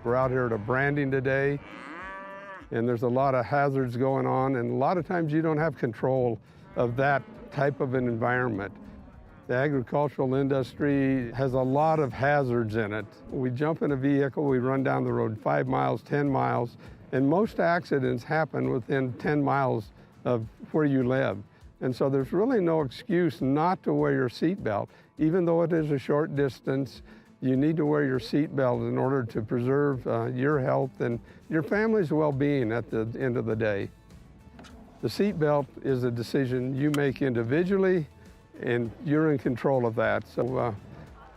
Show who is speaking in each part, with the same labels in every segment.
Speaker 1: We're out here at a branding today, and there's a lot of hazards going on, and a lot of times you don't have control of that type of an environment. The agricultural industry has a lot of hazards in it. We jump in a vehicle, we run down the road 5 miles, 10 miles, and most accidents happen within 10 miles of where you live. And so there's really no excuse not to wear your seatbelt. Even though it is a short distance, you need to wear your seatbelt in order to preserve your health and your family's well-being at the end of the day. The seatbelt is a decision you make individually, and you're in control of that. So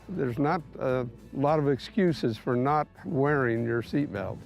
Speaker 1: there's not a lot of excuses for not wearing your seatbelt.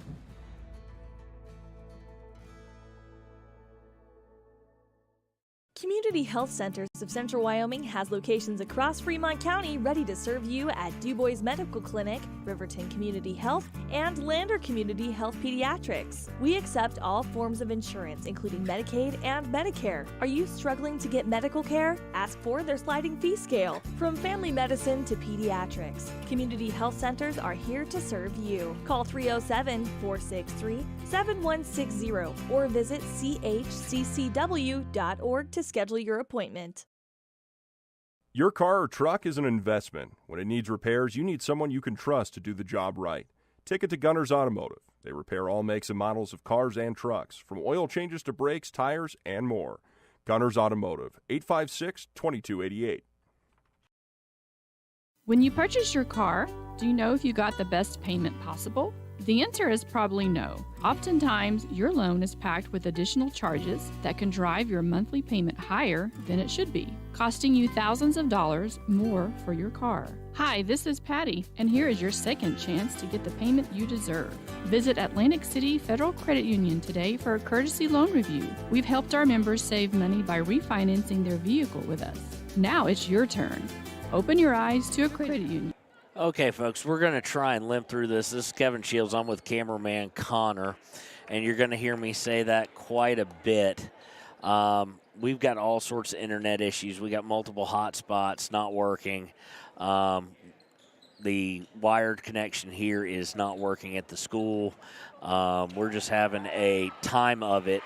Speaker 2: Community Health Centers of Central Wyoming has locations across Fremont County ready to serve you at Du Bois Medical Clinic, Riverton Community Health, and Lander Community Health Pediatrics. We accept all forms of insurance, including Medicaid and Medicare. Are you struggling to get medical care? Ask for their sliding fee scale. From family medicine to pediatrics, Community Health Centers are here to serve you. Call 307-463-7160 or visit chccw.org to schedule your appointment.
Speaker 3: Your car or truck is an investment. When it needs repairs, you need someone you can trust to do the job right. Take it to Gunners Automotive. They repair all makes and models of cars and trucks, from oil changes to brakes, tires, and more. Gunners Automotive, 856-2288.
Speaker 4: When you purchase your car, do you know if you got the best payment possible? The answer is probably no. Oftentimes, your loan is packed with additional charges that can drive your monthly payment higher than it should be, costing you thousands of dollars more for your car. Hi, this is Patty, and here is your second chance to get the payment you deserve. Visit Atlantic City Federal Credit Union today for a courtesy loan review. We've helped our members save money by refinancing their vehicle with us. Now it's your turn. Open your eyes to a credit union.
Speaker 5: Okay, folks, we're going to try and limp through this. This is Kevin Shields. I'm with cameraman Connor, and you're going to hear me say that quite a bit. We've got all sorts of internet issues. We got multiple hotspots not working. The wired connection here is not working at the school. We're just having a time of it.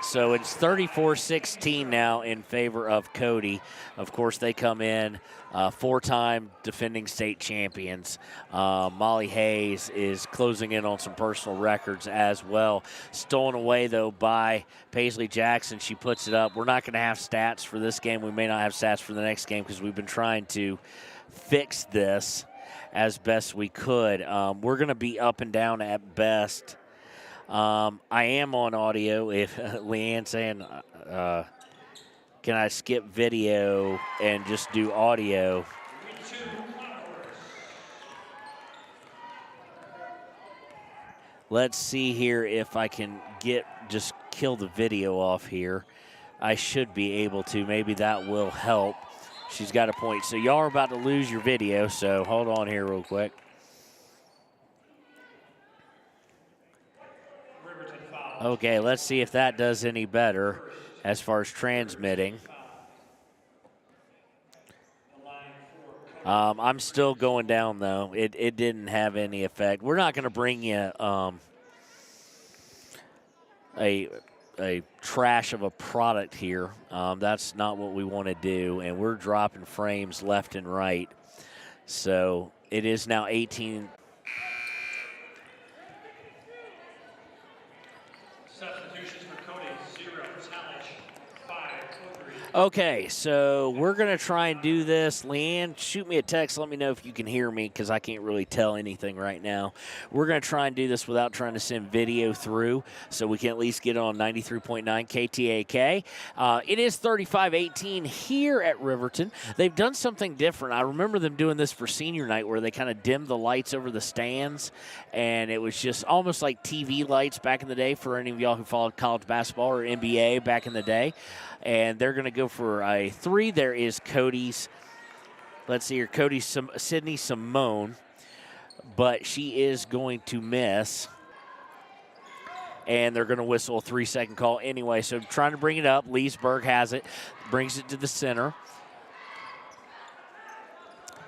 Speaker 5: So it's 34-16 now in favor of Cody. Of course, they come in four-time defending state champions. Molly Hayes is closing in on some personal records as well. Stolen away, though, by Paisley Jackson. She puts it up. We're not going to have stats for this game. We may not have stats for the next game because we've been trying to fix this as best we could. We're going to be up and down at best. I am on audio. If Leanne's saying, can I skip video and just do audio? Let's see here if I can just kill the video off here. I should be able to. Maybe that will help. She's got a point. So y'all are about to lose your video, so hold on here real quick. Okay, let's see if that does any better as far as transmitting. I'm still going down, though. It didn't have any effect. We're not going to bring you a trash of a product here. That's not what we want to do, and we're dropping frames left and right. So it is now 18. Okay, so we're going to try and do this. Leanne, shoot me a text. Let me know if you can hear me because I can't really tell anything right now. We're going to try and do this without trying to send video through so we can at least get on 93.9 KTAK. It is 35-18 here at Riverton. They've done something different. I remember them doing this for senior night where they kind of dimmed the lights over the stands, and it was just almost like TV lights back in the day for any of y'all who followed college basketball or NBA back in the day. And they're going to go for a three. There is Cody's. Let's see here. Cody's Sydney Simone. But she is going to miss. And they're going to whistle a 3-second call anyway. So trying to bring it up. Leesburg has it. Brings it to the center.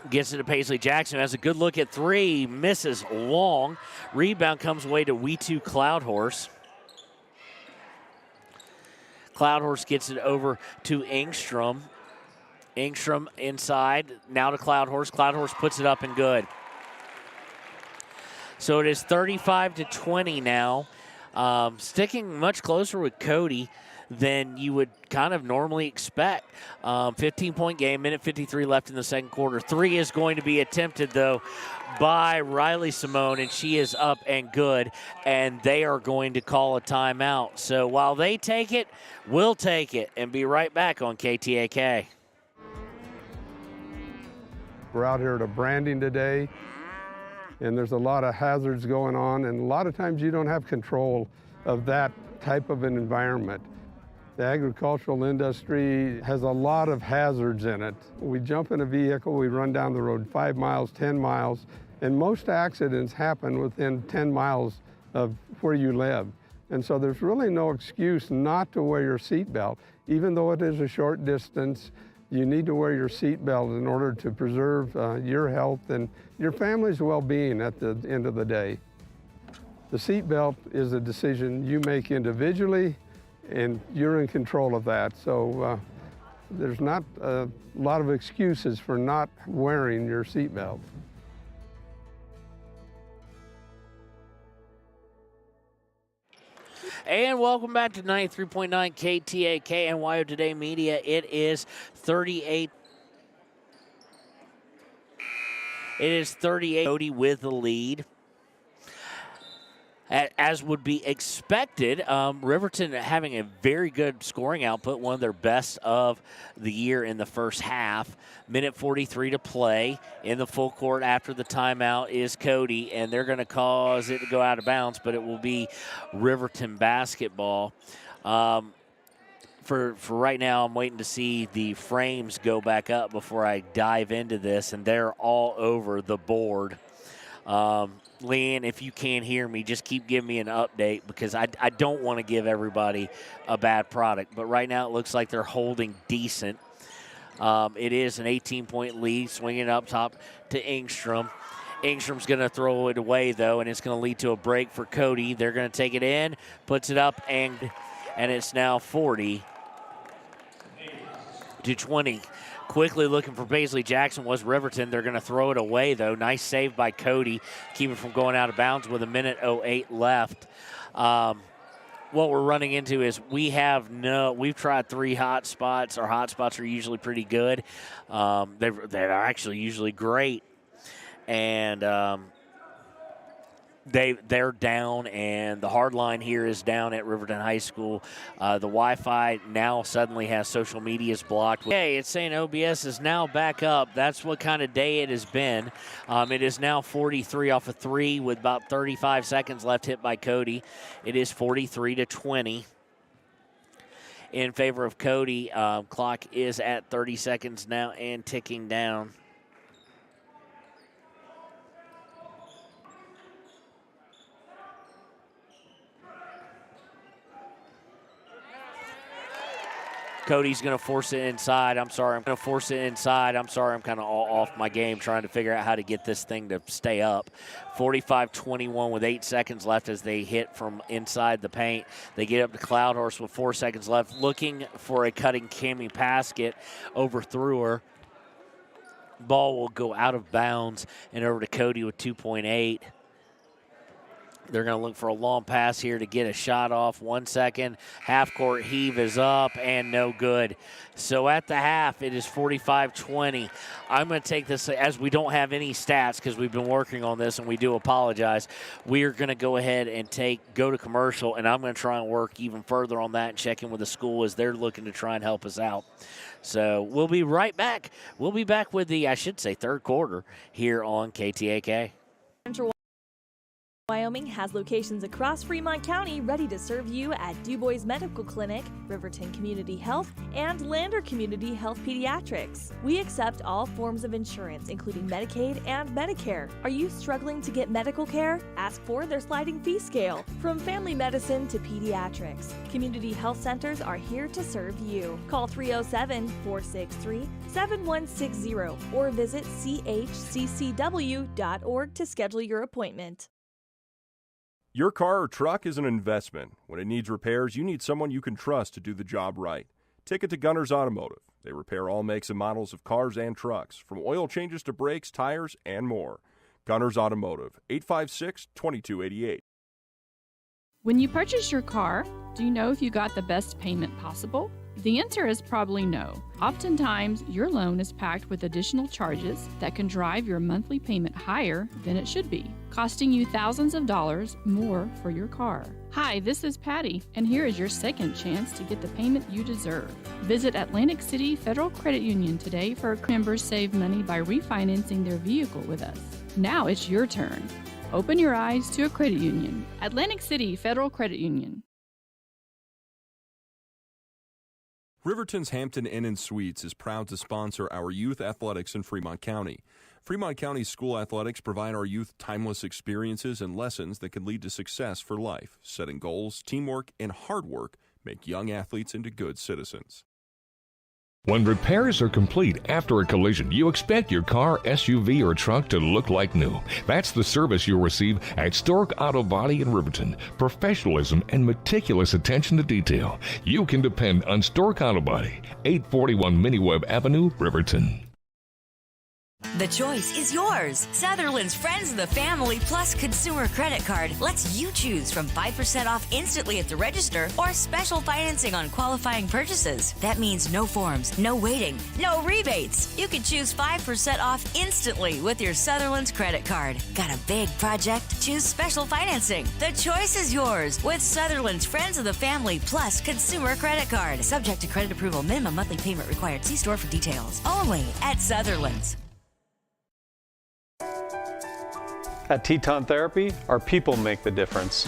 Speaker 5: Gets it to Paisley Jackson, has a good look at three, misses long. Rebound comes away to We2 Cloudhorse. Cloudhorse gets it over to Engstrom. Engstrom inside, now to Cloudhorse. Cloudhorse puts it up and good. So it is 35-20 now. Sticking much closer with Cody than you would kind of normally expect. 15-point game, minute 53 left in the second quarter. Three is going to be attempted, though, by Riley Simone, and she is up and good, and they are going to call a timeout. So while they take it, we'll take it and be right back on KTAK.
Speaker 1: We're out here to branding today, and there's a lot of hazards going on, and a lot of times you don't have control of that type of an environment. The agricultural industry has a lot of hazards in it. We jump in a vehicle, we run down the road 5 miles, 10 miles, and most accidents happen within 10 miles of where you live. And so there's really no excuse not to wear your seatbelt. Even though it is a short distance, you need to wear your seatbelt in order to preserve your health and your family's well-being at the end of the day. The seatbelt is a decision you make individually, and you're in control of that. So there's not a lot of excuses for not wearing your seatbelt.
Speaker 5: And welcome back to 93.9 KTAK and NYO Today Media. It is 38. It is 38. Cody with the lead. As would be expected, Riverton having a very good scoring output, one of their best of the year in the first half. Minute 43 to play. In the full court after the timeout is Cody, and they're going to cause it to go out of bounds, but it will be Riverton basketball. For right now, I'm waiting to see the frames go back up before I dive into this, and they're all over the board. Leanne, if you can't hear me, just keep giving me an update because I don't want to give everybody a bad product. But right now it looks like they're holding decent. It is an 18-point lead, swinging up top to Engstrom. Engstrom's going to throw it away, though, and it's going to lead to a break for Cody. They're going to take it in, puts it up, and it's now 40-20. Quickly looking for Paisley Jackson was Riverton. They're going to throw it away, though. Nice save by Cody. Keep it from going out of bounds with a minute 08 left. What we're running into is we've tried 3 hot spots. Our hot spots are usually pretty good. They're actually usually great. And they're down, and the hard line here is down at Riverton High School. The Wi-Fi now suddenly has social medias blocked. Okay, it's saying OBS is now back up. That's what kind of day it has been. It is now 43 off of 3 with about 35 seconds left, hit by Cody. It is 43-20 in favor of Cody. Clock is at 30 seconds now and ticking down. Cody's going to force it inside. I'm sorry. I'm kind of all off my game trying to figure out how to get this thing to stay up. 45-21 with 8 seconds left as they hit from inside the paint. They get up to Cloudhorse with 4 seconds left, looking for a cutting Cammie Paskett. Overthrew her. Ball will go out of bounds and over to Cody with 2.8. They're going to look for a long pass here to get a shot off. 1 second. Half-court heave is up and no good. So at the half, it is 45-20. I'm going to take this as we don't have any stats because we've been working on this and we do apologize. We are going to go ahead and go to commercial, and I'm going to try and work even further on that and check in with the school as they're looking to try and help us out. So we'll be right back. We'll be back with the, third quarter here on KTAK.
Speaker 2: Wyoming Wyoming has locations across Fremont County ready to serve you at Du Bois Medical Clinic, Riverton Community Health, and Lander Community Health Pediatrics. We accept all forms of insurance, including Medicaid and Medicare. Are you struggling to get medical care? Ask for their sliding fee scale. From family medicine to pediatrics, community health centers are here to serve you. Call 307-463-7160 or visit chccw.org to schedule your appointment.
Speaker 3: Your car or truck is an investment. When it needs repairs, you need someone you can trust to do the job right. Take it to Gunners Automotive. They repair all makes and models of cars and trucks, from oil changes to brakes, tires, and more. Gunners Automotive, 856-2288.
Speaker 4: When you purchase your car, do you know if you got the best payment possible? The answer is probably no. Oftentimes, your loan is packed with additional charges that can drive your monthly payment higher than it should be, costing you thousands of dollars more for your car. Hi, this is Patty, and here is your second chance to get the payment you deserve. Visit Atlantic City Federal Credit Union today for members save money by refinancing their vehicle with us. Now it's your turn. Open your eyes to a credit union. Atlantic City Federal Credit Union.
Speaker 3: Riverton's Hampton Inn & Suites is proud to sponsor our youth athletics in Fremont County. Fremont County school athletics provide our youth timeless experiences and lessons that can lead to success for life. Setting goals, teamwork, and hard work make young athletes into good citizens.
Speaker 6: When repairs are complete after a collision, you expect your car, SUV, or truck to look like new. That's the service you'll receive at Stork Auto Body in Riverton. Professionalism and meticulous attention to detail. You can depend on Stork Auto Body, 841 Miniweb Avenue, Riverton.
Speaker 7: The choice is yours. Sutherland's Friends of the Family Plus Consumer Credit Card lets you choose from 5% off instantly at the register or special financing on qualifying purchases. That means no forms, no waiting, no rebates. You can choose 5% off instantly with your Sutherland's credit card. Got a big project? Choose special financing. The choice is yours with Sutherland's Friends of the Family Plus Consumer Credit Card. Subject to credit approval. Minimum monthly payment required. See store for details. Only at Sutherland's.
Speaker 8: At Teton Therapy, our people make the difference.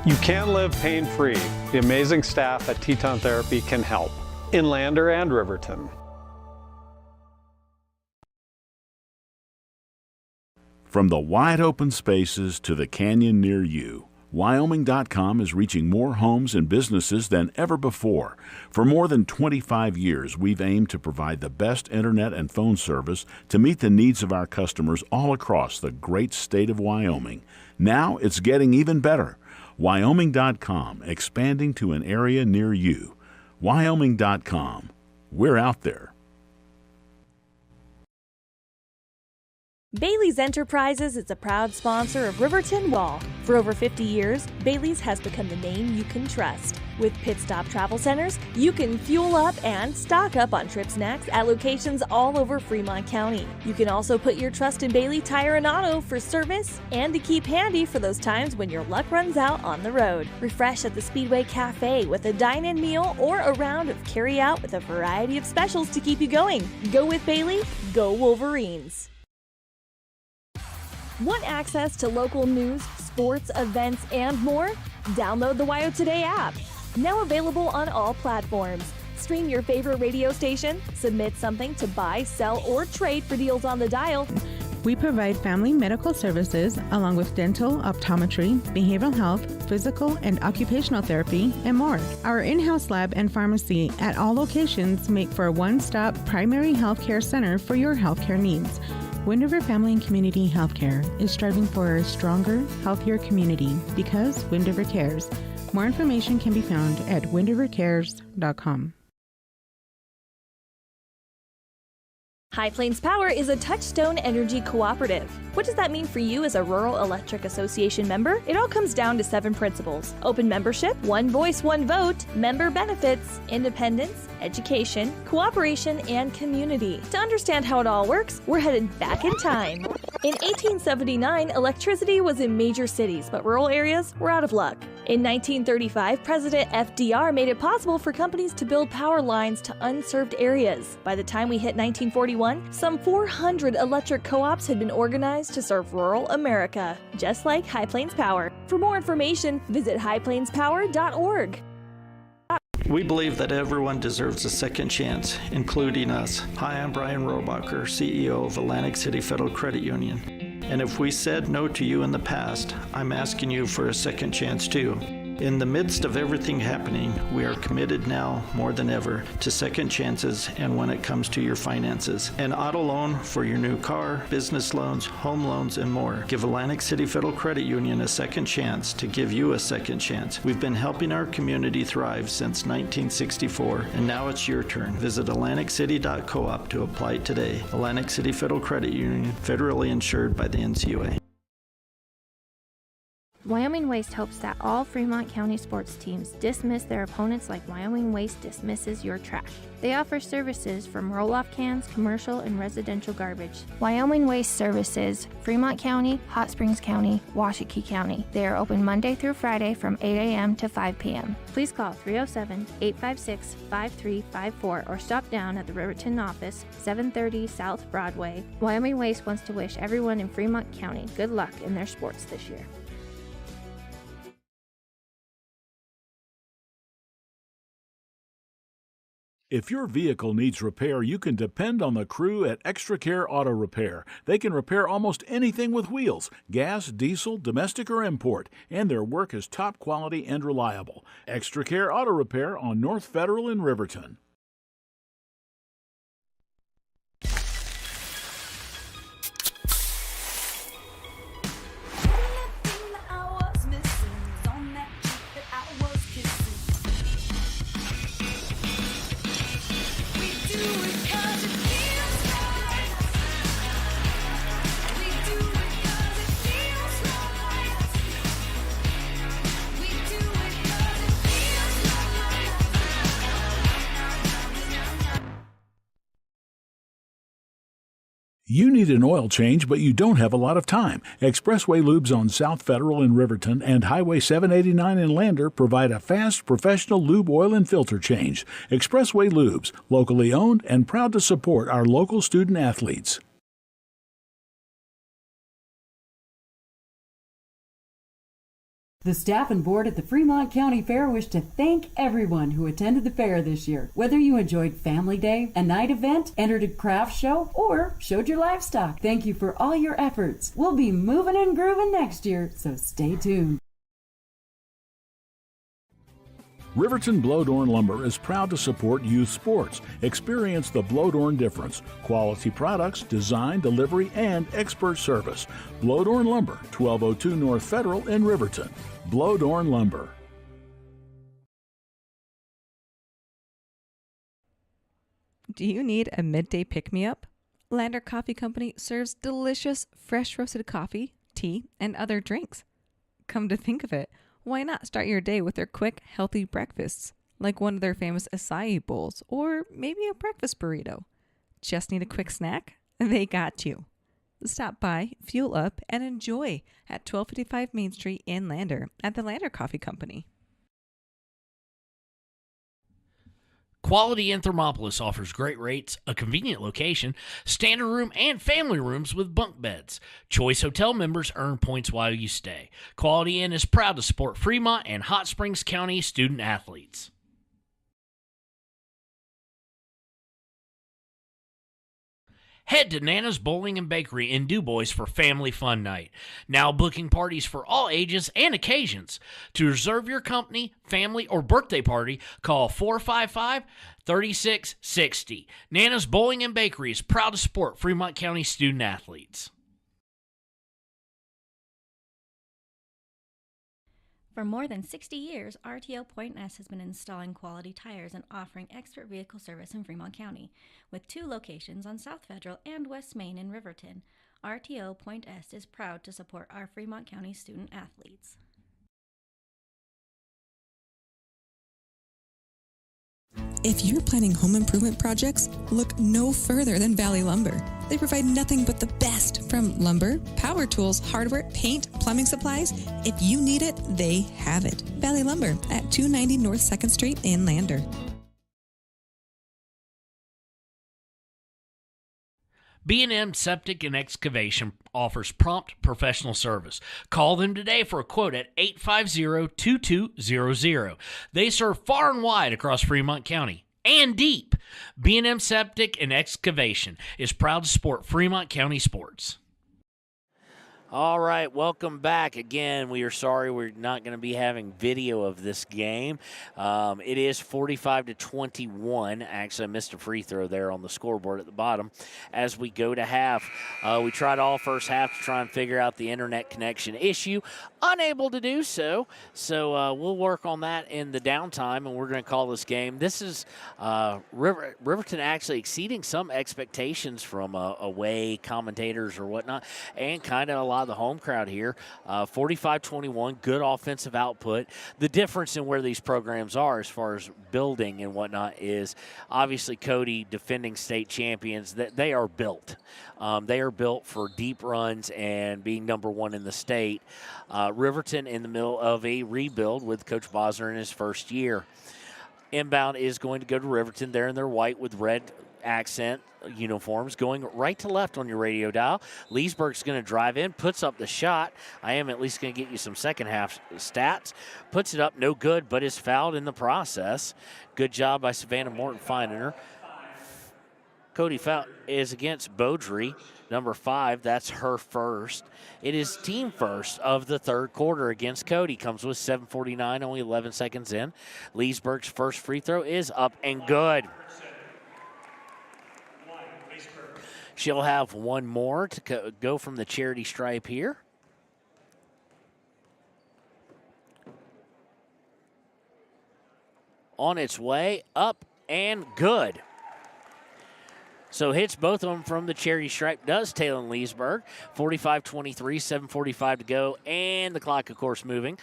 Speaker 8: You can live pain-free. The amazing staff at Teton Therapy can help in Lander and Riverton.
Speaker 9: From the wide open spaces to the canyon near you, Wyoming.com is reaching more homes and businesses than ever before. For more than 25 years, we've aimed to provide the best internet and phone service to meet the needs of our customers all across the great state of Wyoming. Now it's getting even better. Wyoming.com, expanding to an area near you. Wyoming.com. We're out there.
Speaker 2: Bailey's Enterprises is a proud sponsor of Riverton Wall. For over 50 years, Bailey's has become the name you can trust. With Pit Stop Travel Centers, you can fuel up and stock up on trip snacks at locations all over Fremont County. You can also put your trust in Bailey Tire and Auto for service and to keep handy for those times when your luck runs out on the road. Refresh at the Speedway Cafe with a dine-in meal or a round of carry-out with a variety of specials to keep you going. Go with Bailey, go Wolverines. Want access to local news, sports, events, and more? Download the WYO Today app. Now available on all platforms. Stream your favorite radio station, submit something to buy, sell, or trade for deals on the dial.
Speaker 10: We provide family medical services along with dental, optometry, behavioral health, physical and occupational therapy, and more. Our in-house lab and pharmacy at all locations make for a one-stop primary health care center for your healthcare needs. Wind River Family and Community Healthcare is striving for a stronger, healthier community because Wind River cares. More information can be found at windrivercares.com.
Speaker 2: High Plains Power is a Touchstone Energy cooperative. What does that mean for you as a Rural Electric Association member? It all comes down to 7 principles: open membership, one voice, one vote, member benefits, independence, education, cooperation, and community. To understand how it all works, we're headed back in time. In 1879, electricity was in major cities, but rural areas were out of luck. In 1935, President FDR made it possible for companies to build power lines to unserved areas. By the time we hit 1941, some 400 electric co-ops had been organized to serve rural America, just like High Plains Power. For more information, visit highplainspower.org.
Speaker 11: We believe that everyone deserves a second chance, including us. Hi, I'm Brian Robacher, CEO of Atlantic City Federal Credit Union. And if we said no to you in the past, I'm asking you for a second chance too. In the midst of everything happening, we are committed now more than ever to second chances and when it comes to your finances. An auto loan for your new car, business loans, home loans, and more. Give Atlantic City Federal Credit Union a second chance to give you a second chance. We've been helping our community thrive since 1964, and now it's your turn. Visit AtlanticCity.coop to apply today. Atlantic City Federal Credit Union, federally insured by the NCUA.
Speaker 12: Wyoming Waste hopes that all Fremont County sports teams dismiss their opponents like Wyoming Waste dismisses your trash. They offer services from roll-off cans, commercial, and residential garbage. Wyoming Waste services Fremont County, Hot Springs County, Washakie County. They are open Monday through Friday from 8 a.m. to 5 p.m. Please call 307-856-5354 or stop down at the Riverton office, 730 South Broadway. Wyoming Waste wants to wish everyone in Fremont County good luck in their sports this year.
Speaker 9: If your vehicle needs repair, you can depend on the crew at Extra Care Auto Repair. They can repair almost anything with wheels, gas, diesel, domestic, or import, and their work is top quality and reliable. Extra Care Auto Repair on North Federal in Riverton. You need an oil change, but you don't have a lot of time. Expressway Lubes on South Federal in Riverton and Highway 789 in Lander provide a fast, professional lube, oil, and filter change. Expressway Lubes, locally owned and proud to support our local student athletes.
Speaker 13: The staff and board at the Fremont County Fair wish to thank everyone who attended the fair this year. Whether you enjoyed Family Day, a night event, entered a craft show, or showed your livestock, thank you for all your efforts. We'll be moving and grooving next year, so stay tuned.
Speaker 9: Riverton Blowdorn Lumber is proud to support youth sports. Experience the Blowdorn difference. Quality products, design, delivery, and expert service. Blowdorn Lumber, 1202 North Federal in Riverton. Blowdorn Lumber.
Speaker 14: Do you need a midday pick-me-up? Lander Coffee Company serves delicious, fresh roasted coffee, tea, and other drinks. Come to think of it, why not start your day with their quick, healthy breakfasts, like one of their famous acai bowls, or maybe a breakfast burrito? Just need a quick snack? They got you. Stop by, fuel up, and enjoy at 1255 Main Street in Lander at the Lander Coffee Company.
Speaker 15: Quality in Thermopolis offers great rates, a convenient location, standard room, and family rooms with bunk beds. Choice Hotel members earn points while you stay. Quality Inn is proud to support Fremont and Hot Springs County student athletes. Head to Nana's Bowling and Bakery in DuBois for family fun night. Now booking parties for all ages and occasions. To reserve your company, family, or birthday party, call 455-3660. Nana's Bowling and Bakery is proud to support Fremont County student athletes.
Speaker 16: For more than 60 years, RTO Point S has been installing quality tires and offering expert vehicle service in Fremont County. With 2 locations on South Federal and West Main in Riverton, RTO Point S is proud to support our Fremont County student athletes.
Speaker 17: If you're planning home improvement projects, look no further than Valley Lumber. They provide nothing but the best, from lumber, power tools, hardware, paint, plumbing supplies. If you need it, they have it. Valley Lumber at 290 North 2nd Street in Lander.
Speaker 15: B&M Septic and Excavation offers prompt professional service. Call them today for a quote at 850-2200. They serve far and wide across Fremont County and deep. B&M Septic and Excavation is proud to support Fremont County sports.
Speaker 5: All right, welcome back. Again, we are sorry we're not going to be having video of this game. It is 45-21. Actually, I missed a free throw there on the scoreboard at the bottom. As we go to half, we tried all first half to try and figure out the internet connection issue. Unable to do so. So we'll work on that in the downtime, and we're going to call this game. This is Riverton actually exceeding some expectations from away commentators or whatnot, and kind of a lot of the home crowd here. 45-21, good offensive output. The difference in where these programs are as far as building and whatnot is obviously Cody, defending state champions, that they are built. They are built for deep runs and being number one in the state. Riverton in the middle of a rebuild with Coach Bosner in his first year. Inbound is going to go to Riverton. They're in their white with red accent uniforms, going right to left on your radio dial. Leesburg's going to drive in, puts up the shot. I am at least going to get you some second half stats. Puts it up, no good, but is fouled in the process. Good job by Savannah Morton finding her. Cody foul is against Beaudry, number 5. That's her first. It is team first of the third quarter against Cody. Comes with 7:49, only 11 seconds in. Leesburg's first free throw is up and good. She'll have one more to go from the charity stripe here. On its way, up and good. So hits both of them from the charity stripe does Taylor Leesburg. 45-23, 7:45 to go, and the clock, of course, moving.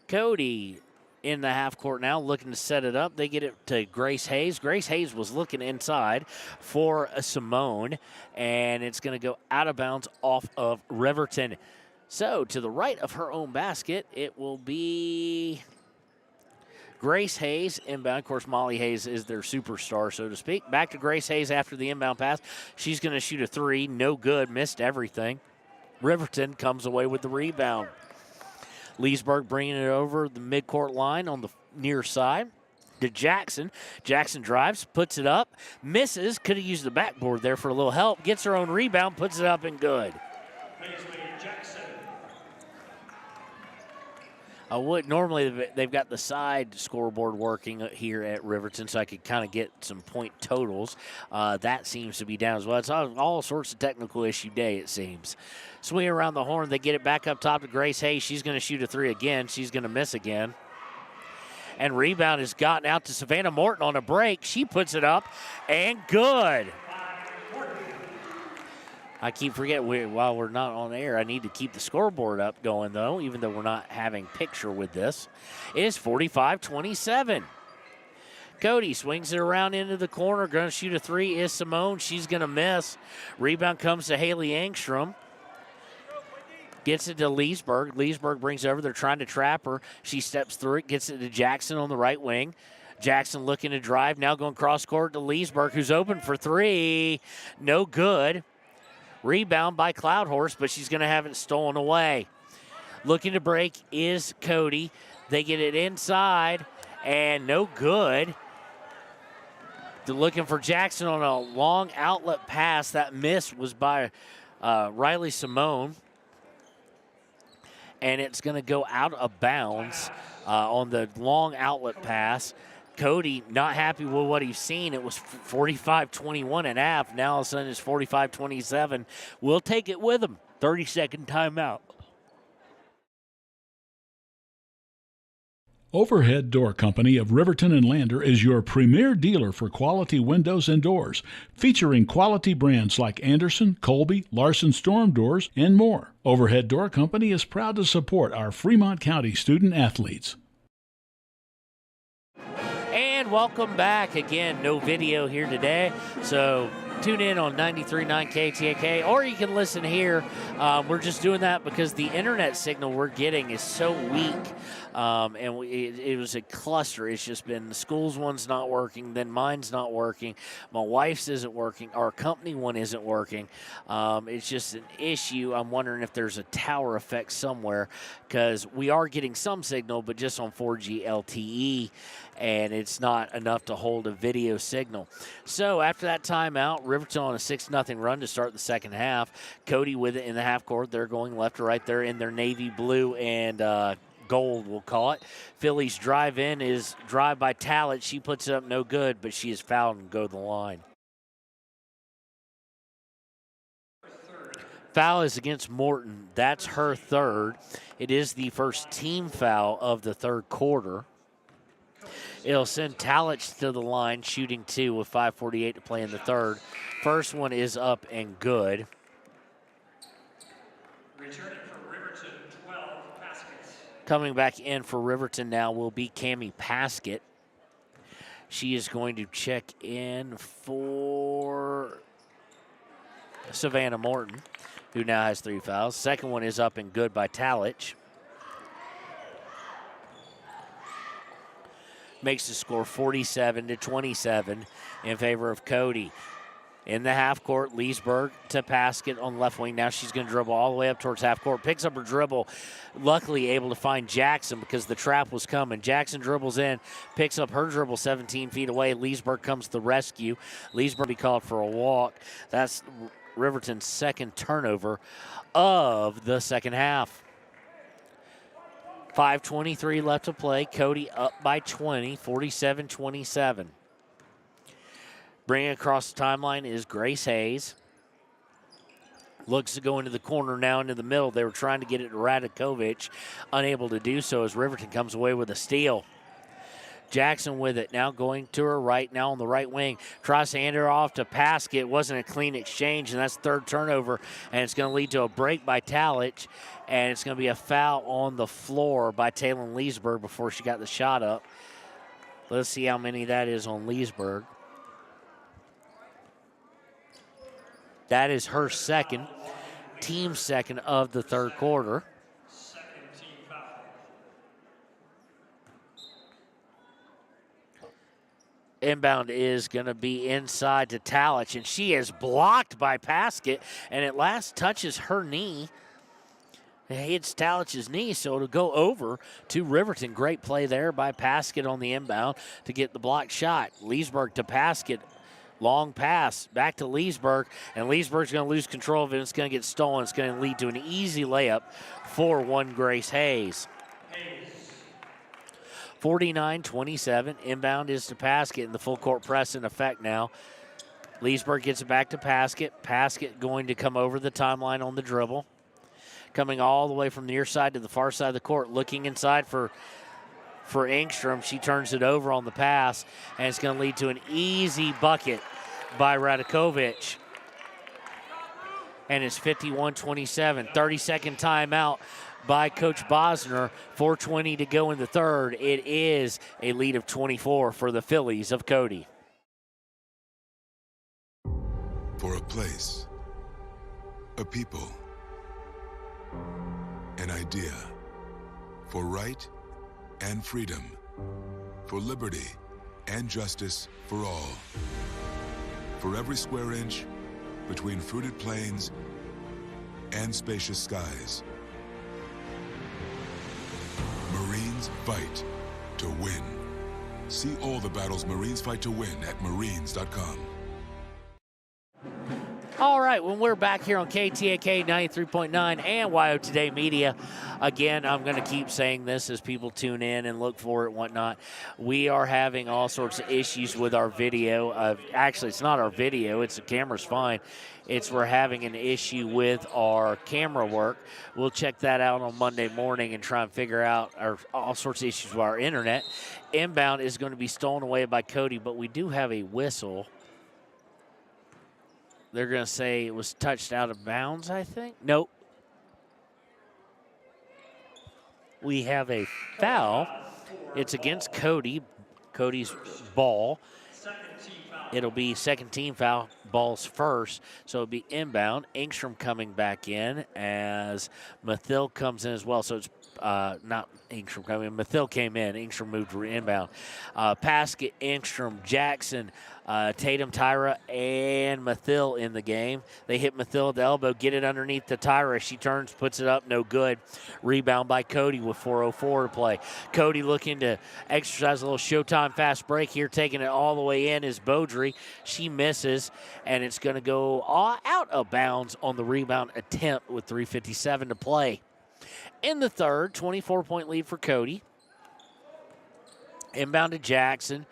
Speaker 5: Cody in the half court now, looking to set it up. They get it to Grace Hayes. Grace Hayes was looking inside for Simone, and it's going to go out of bounds off of Riverton. So to the right of her own basket, it will be Grace Hayes inbound. Of course, Molly Hayes is their superstar, so to speak. Back to Grace Hayes after the inbound pass. She's going to shoot a three. No good. Missed everything. Riverton comes away with the rebound. Leesburg bringing it over the midcourt line on the near side to Jackson. Jackson drives, puts it up, misses. Could have used the backboard there for a little help. Gets her own rebound, puts it up and good. Normally they've got the side scoreboard working here at Riverton, so I could kind of get some point totals. That seems to be down as well. It's all sorts of technical issue day, it seems. Swing around the horn. They get it back up top to Grace Hayes. She's going to shoot a three again. She's going to miss again. And rebound has gotten out to Savannah Morton on a break. She puts it up and good. I keep forgetting while we're not on air, I need to keep the scoreboard up going, though, even though we're not having picture with this. It is 45-27. Cody swings it around into the corner. Going to shoot a three is Simone. She's going to miss. Rebound comes to Haley Angstrom. Gets it to Leesburg. Leesburg brings it over. They're trying to trap her. She steps through it, gets it to Jackson on the right wing. Jackson looking to drive, now going cross court to Leesburg, who's open for three. No good. Rebound by Cloudhorse, but she's going to have it stolen away. Looking to break is Cody. They get it inside, and no good. They're looking for Jackson on a long outlet pass. That miss was by Riley Simone. And it's going to go out of bounds on the long outlet pass. Cody not happy with what he's seen. It was 45-21 and a half. Now all of a sudden it's 45-27. We'll take it with him. 30-second timeout.
Speaker 9: Overhead Door Company of Riverton and Lander is your premier dealer for quality windows and doors, featuring quality brands like Anderson, Colby, Larson Storm Doors, and more. Overhead Door Company is proud to support our Fremont County student athletes.
Speaker 5: And welcome back. Again, no video here today, so tune in on 93.9 KTAK, or you can listen here. We're just doing that because the internet signal we're getting is so weak, and it was a cluster. It's just been the school's one's not working, then mine's not working, my wife's isn't working, our company one isn't working. It's just an issue. I'm wondering if there's a tower effect somewhere, because we are getting some signal, but just on 4G LTE, and it's not enough to hold a video signal. So after that timeout, Riverton on a 6-0 run to start the second half. Cody with it in the half court. They're going left to right there in their navy blue and gold, we'll call it. Phillies drive in is drive by Talent. She puts it up no good, but she is fouled and go to the line. Foul is against Morton. That's her third. It is the first team foul of the third quarter. It'll send Talich to the line, shooting 2 with 5:48 to play in the third. First one is up and good.
Speaker 18: Returning for Riverton, 12 Paskett.
Speaker 5: Coming back in for Riverton now will be Cammie Paskett. She is going to check in for Savannah Morton, who now has 3 fouls. Second one is up and good by Talich. Makes the score 47-27 in favor of Cody. In the half court, Leesburg to Paskett on left wing. Now she's going to dribble all the way up towards half court. Picks up her dribble. Luckily able to find Jackson because the trap was coming. Jackson dribbles in, picks up her dribble 17 feet away. Leesburg comes to the rescue. Leesburg be called for a walk. That's Riverton's second turnover of the second half. 5:23 left to play. Cody up by 20, 47-27. Bringing across the timeline is Grace Hayes. Looks to go into the corner now into the middle. They were trying to get it to Radakovic. Unable to do so as Riverton comes away with a steal. Jackson with it, now going to her right, now on the right wing. Tries to hand her off to Paskett. It wasn't a clean exchange, and that's third turnover, and it's going to lead to a break by Talich, and it's going to be a foul on the floor by Taylor Leesburg before she got the shot up. Let's see how many that is on Leesburg. That is her second, team second of the third quarter. Inbound is going to be inside to Talich, and she is blocked by Paskett, and at last touches her knee. It hits Talich's knee, so it'll go over to Riverton. Great play there by Paskett on the inbound to get the blocked shot. Leesburg to Paskett. Long pass back to Leesburg, and Leesburg's going to lose control of it. It's going to get stolen. It's going to lead to an easy layup for one Grace Hayes. 49-27. Inbound is to Paskett, and the full court press in effect now. Leesburg gets it back to Paskett. Paskett going to come over the timeline on the dribble. Coming all the way from the near side to the far side of the court, looking inside for Engstrom. She turns it over on the pass, and it's going to lead to an easy bucket by Radakovic. And it's 51-27. 30-second timeout by Coach Bosner. 4:20 to go in the third. It is a lead of 24 for the Phillies of Cody.
Speaker 19: For a place, a people, an idea, for right and freedom, for liberty and justice for all. For every square inch between fruited plains and spacious skies. Marines fight to win. See all the battles Marines fight to win at marines.com.
Speaker 5: All right, when we're back here on KTAK 93.9 and WYO Today Media, again, I'm going to keep saying this as people tune in and look for it and whatnot. We are having all sorts of issues with our video. Actually, it's not our video. It's the camera's fine. We're having an issue with our camera work. We'll check that out on Monday morning and try and figure out all sorts of issues with our internet. Inbound is going to be stolen away by Cody, but we do have a whistle. They're going to say it was touched out of bounds, I think. Nope. We have a foul. It's against Cody. Cody's ball. It'll be second team foul, balls first, so it'll be inbound. Engstrom coming back in as Mathil comes in as well. So it's not Engstrom coming in. Mathil came in. Engstrom moved to inbound. Paskett, Engstrom, Jackson, Tatum, Tyra, and Mathil in the game. They hit Mathil at the elbow, get it underneath to Tyra. She turns, puts it up, no good. Rebound by Cody with 4:04 to play. Cody looking to exercise a little showtime fast break here, taking it all the way in is Beaudry. She misses, and it's going to go out of bounds on the rebound attempt with 3:57 to play. In the third, 24-point lead for Cody. Inbound to Jackson.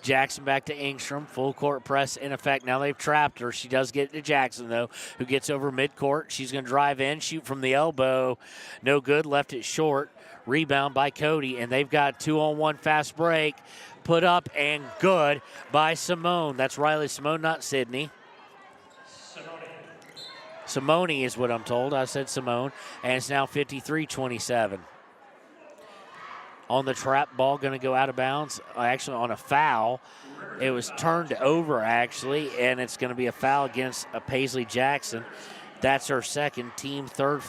Speaker 5: Jackson back to Engstrom. Full court press in effect. Now they've trapped her. She does get to Jackson, though, who gets over midcourt. She's going to drive in, shoot from the elbow. No good. Left it short. Rebound by Cody, and they've got 2-on-1 fast break. Put up and good by Simone. That's Riley Simone, not Sydney. Simone is what I'm told. I said Simone. And it's now 53-27. On the trap ball, going to go out of bounds. Actually, on a foul. It was turned over, actually, and it's going to be a foul against Paisley Jackson. That's her second, team third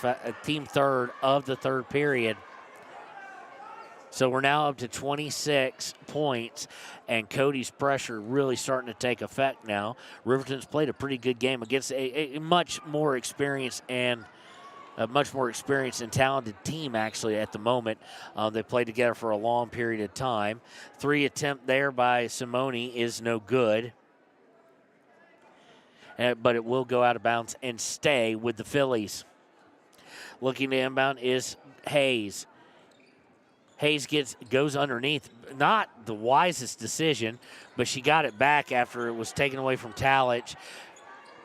Speaker 5: of the third period. So we're now up to 26 points, and Cody's pressure really starting to take effect now. Riverton's played a pretty good game against a much more experienced and talented team, actually, at the moment. They played together for a long period of time. 3 attempt there by Simone is no good. But it will go out of bounds and stay with the Phillies. Looking to inbound is Hayes. Hayes goes underneath. Not the wisest decision, but she got it back after it was taken away from Talich.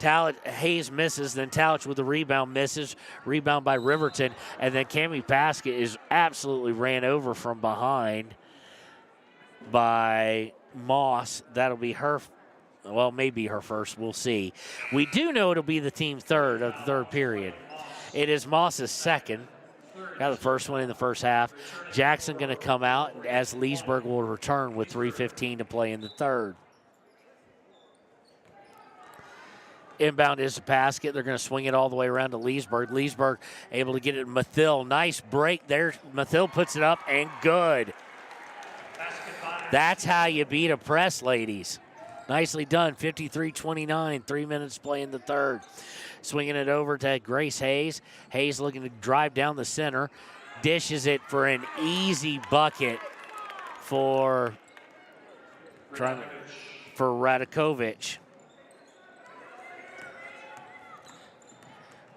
Speaker 5: Hayes misses, then Talich with the rebound misses. Rebound by Riverton, and then Cammie Paskett is absolutely ran over from behind by Moss. That'll be her, well, maybe her first. We'll see. We do know it'll be the team third of the third period. It is Moss's second. Got the first one in the first half. Jackson going to come out as Leesburg will return with 3:15 to play in the third. Inbound is a Paskett. They're going to swing it all the way around to Leesburg. Leesburg able to get it to Mathil. Nice break there. Mathil puts it up and good. That's how you beat a press, ladies. Nicely done. 53-29. 3 minutes to play in the third. Swinging it over to Grace Hayes. Hayes looking to drive down the center. Dishes it for an easy bucket for Radakovich.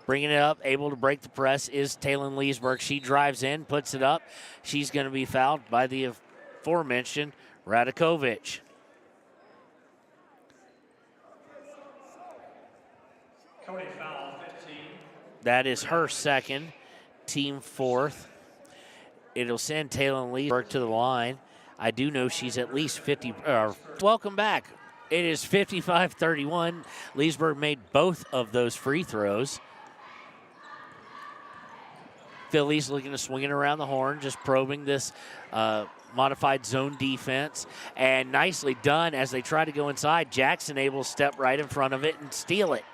Speaker 5: Bringing it up, able to break the press is Taylon Leesburg. She drives in, puts it up. She's going to be fouled by the aforementioned Radakovich.
Speaker 18: Cody foul, 15.
Speaker 5: That is her second, team fourth. It'll send Taylon Leesburg to the line. I do know she's at least 50. Welcome back. It is 55-31. Leesburg made both of those free throws. Phillies looking to swing it around the horn, just probing this modified zone defense. And nicely done as they try to go inside. Jackson able to step right in front of it and steal it.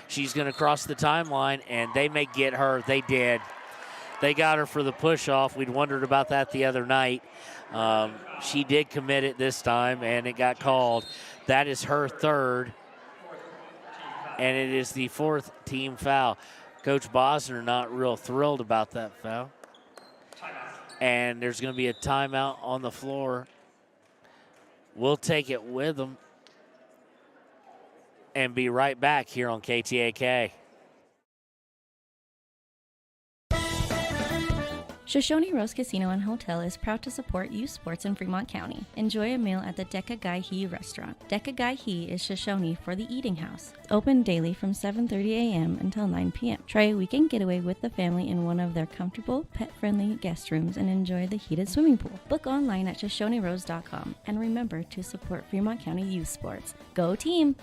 Speaker 5: She's going to cross the timeline, and they may get her. They did. They got her for the push-off. We'd wondered about that the other night. She did commit it this time, and it got called. That is her third, and it is the fourth team foul. Coach Bosner not real thrilled about that foul. And there's going to be a timeout on the floor. We'll take it with them and be right back here on KTAK.
Speaker 16: Shoshone Rose Casino and Hotel is proud to support youth sports in Fremont County. Enjoy a meal at the Deca Gai He restaurant. Deca Gai He is Shoshone for the eating house. Open daily from 7:30 a.m. until 9 p.m. Try a weekend getaway with the family in one of their comfortable, pet-friendly guest rooms and enjoy the heated swimming pool. Book online at ShoshoneRose.com and remember to support Fremont County youth sports. Go team!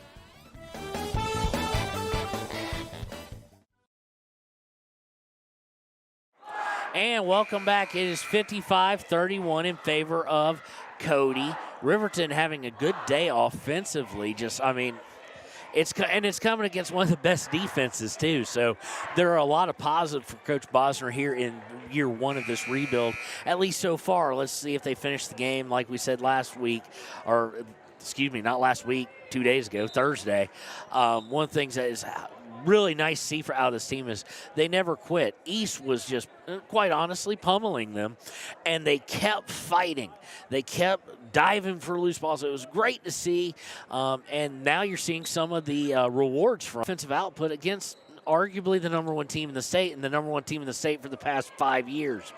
Speaker 5: And welcome back. It is 55-31 in favor of Cody. Riverton having a good day offensively. It's coming against one of the best defenses, too. So there are a lot of positives for Coach Bosner here in year one of this rebuild, at least so far. Let's see if they finish the game like we said last week, or excuse me, not last week, 2 days ago, Thursday. One of the things that is really nice to see out of this team is they never quit. East was just, quite honestly, pummeling them, and they kept fighting. They kept diving for loose balls. It was great to see, and now you're seeing some of the rewards from offensive output against arguably the number one team in the state and the number one team in the state for the past 5 years.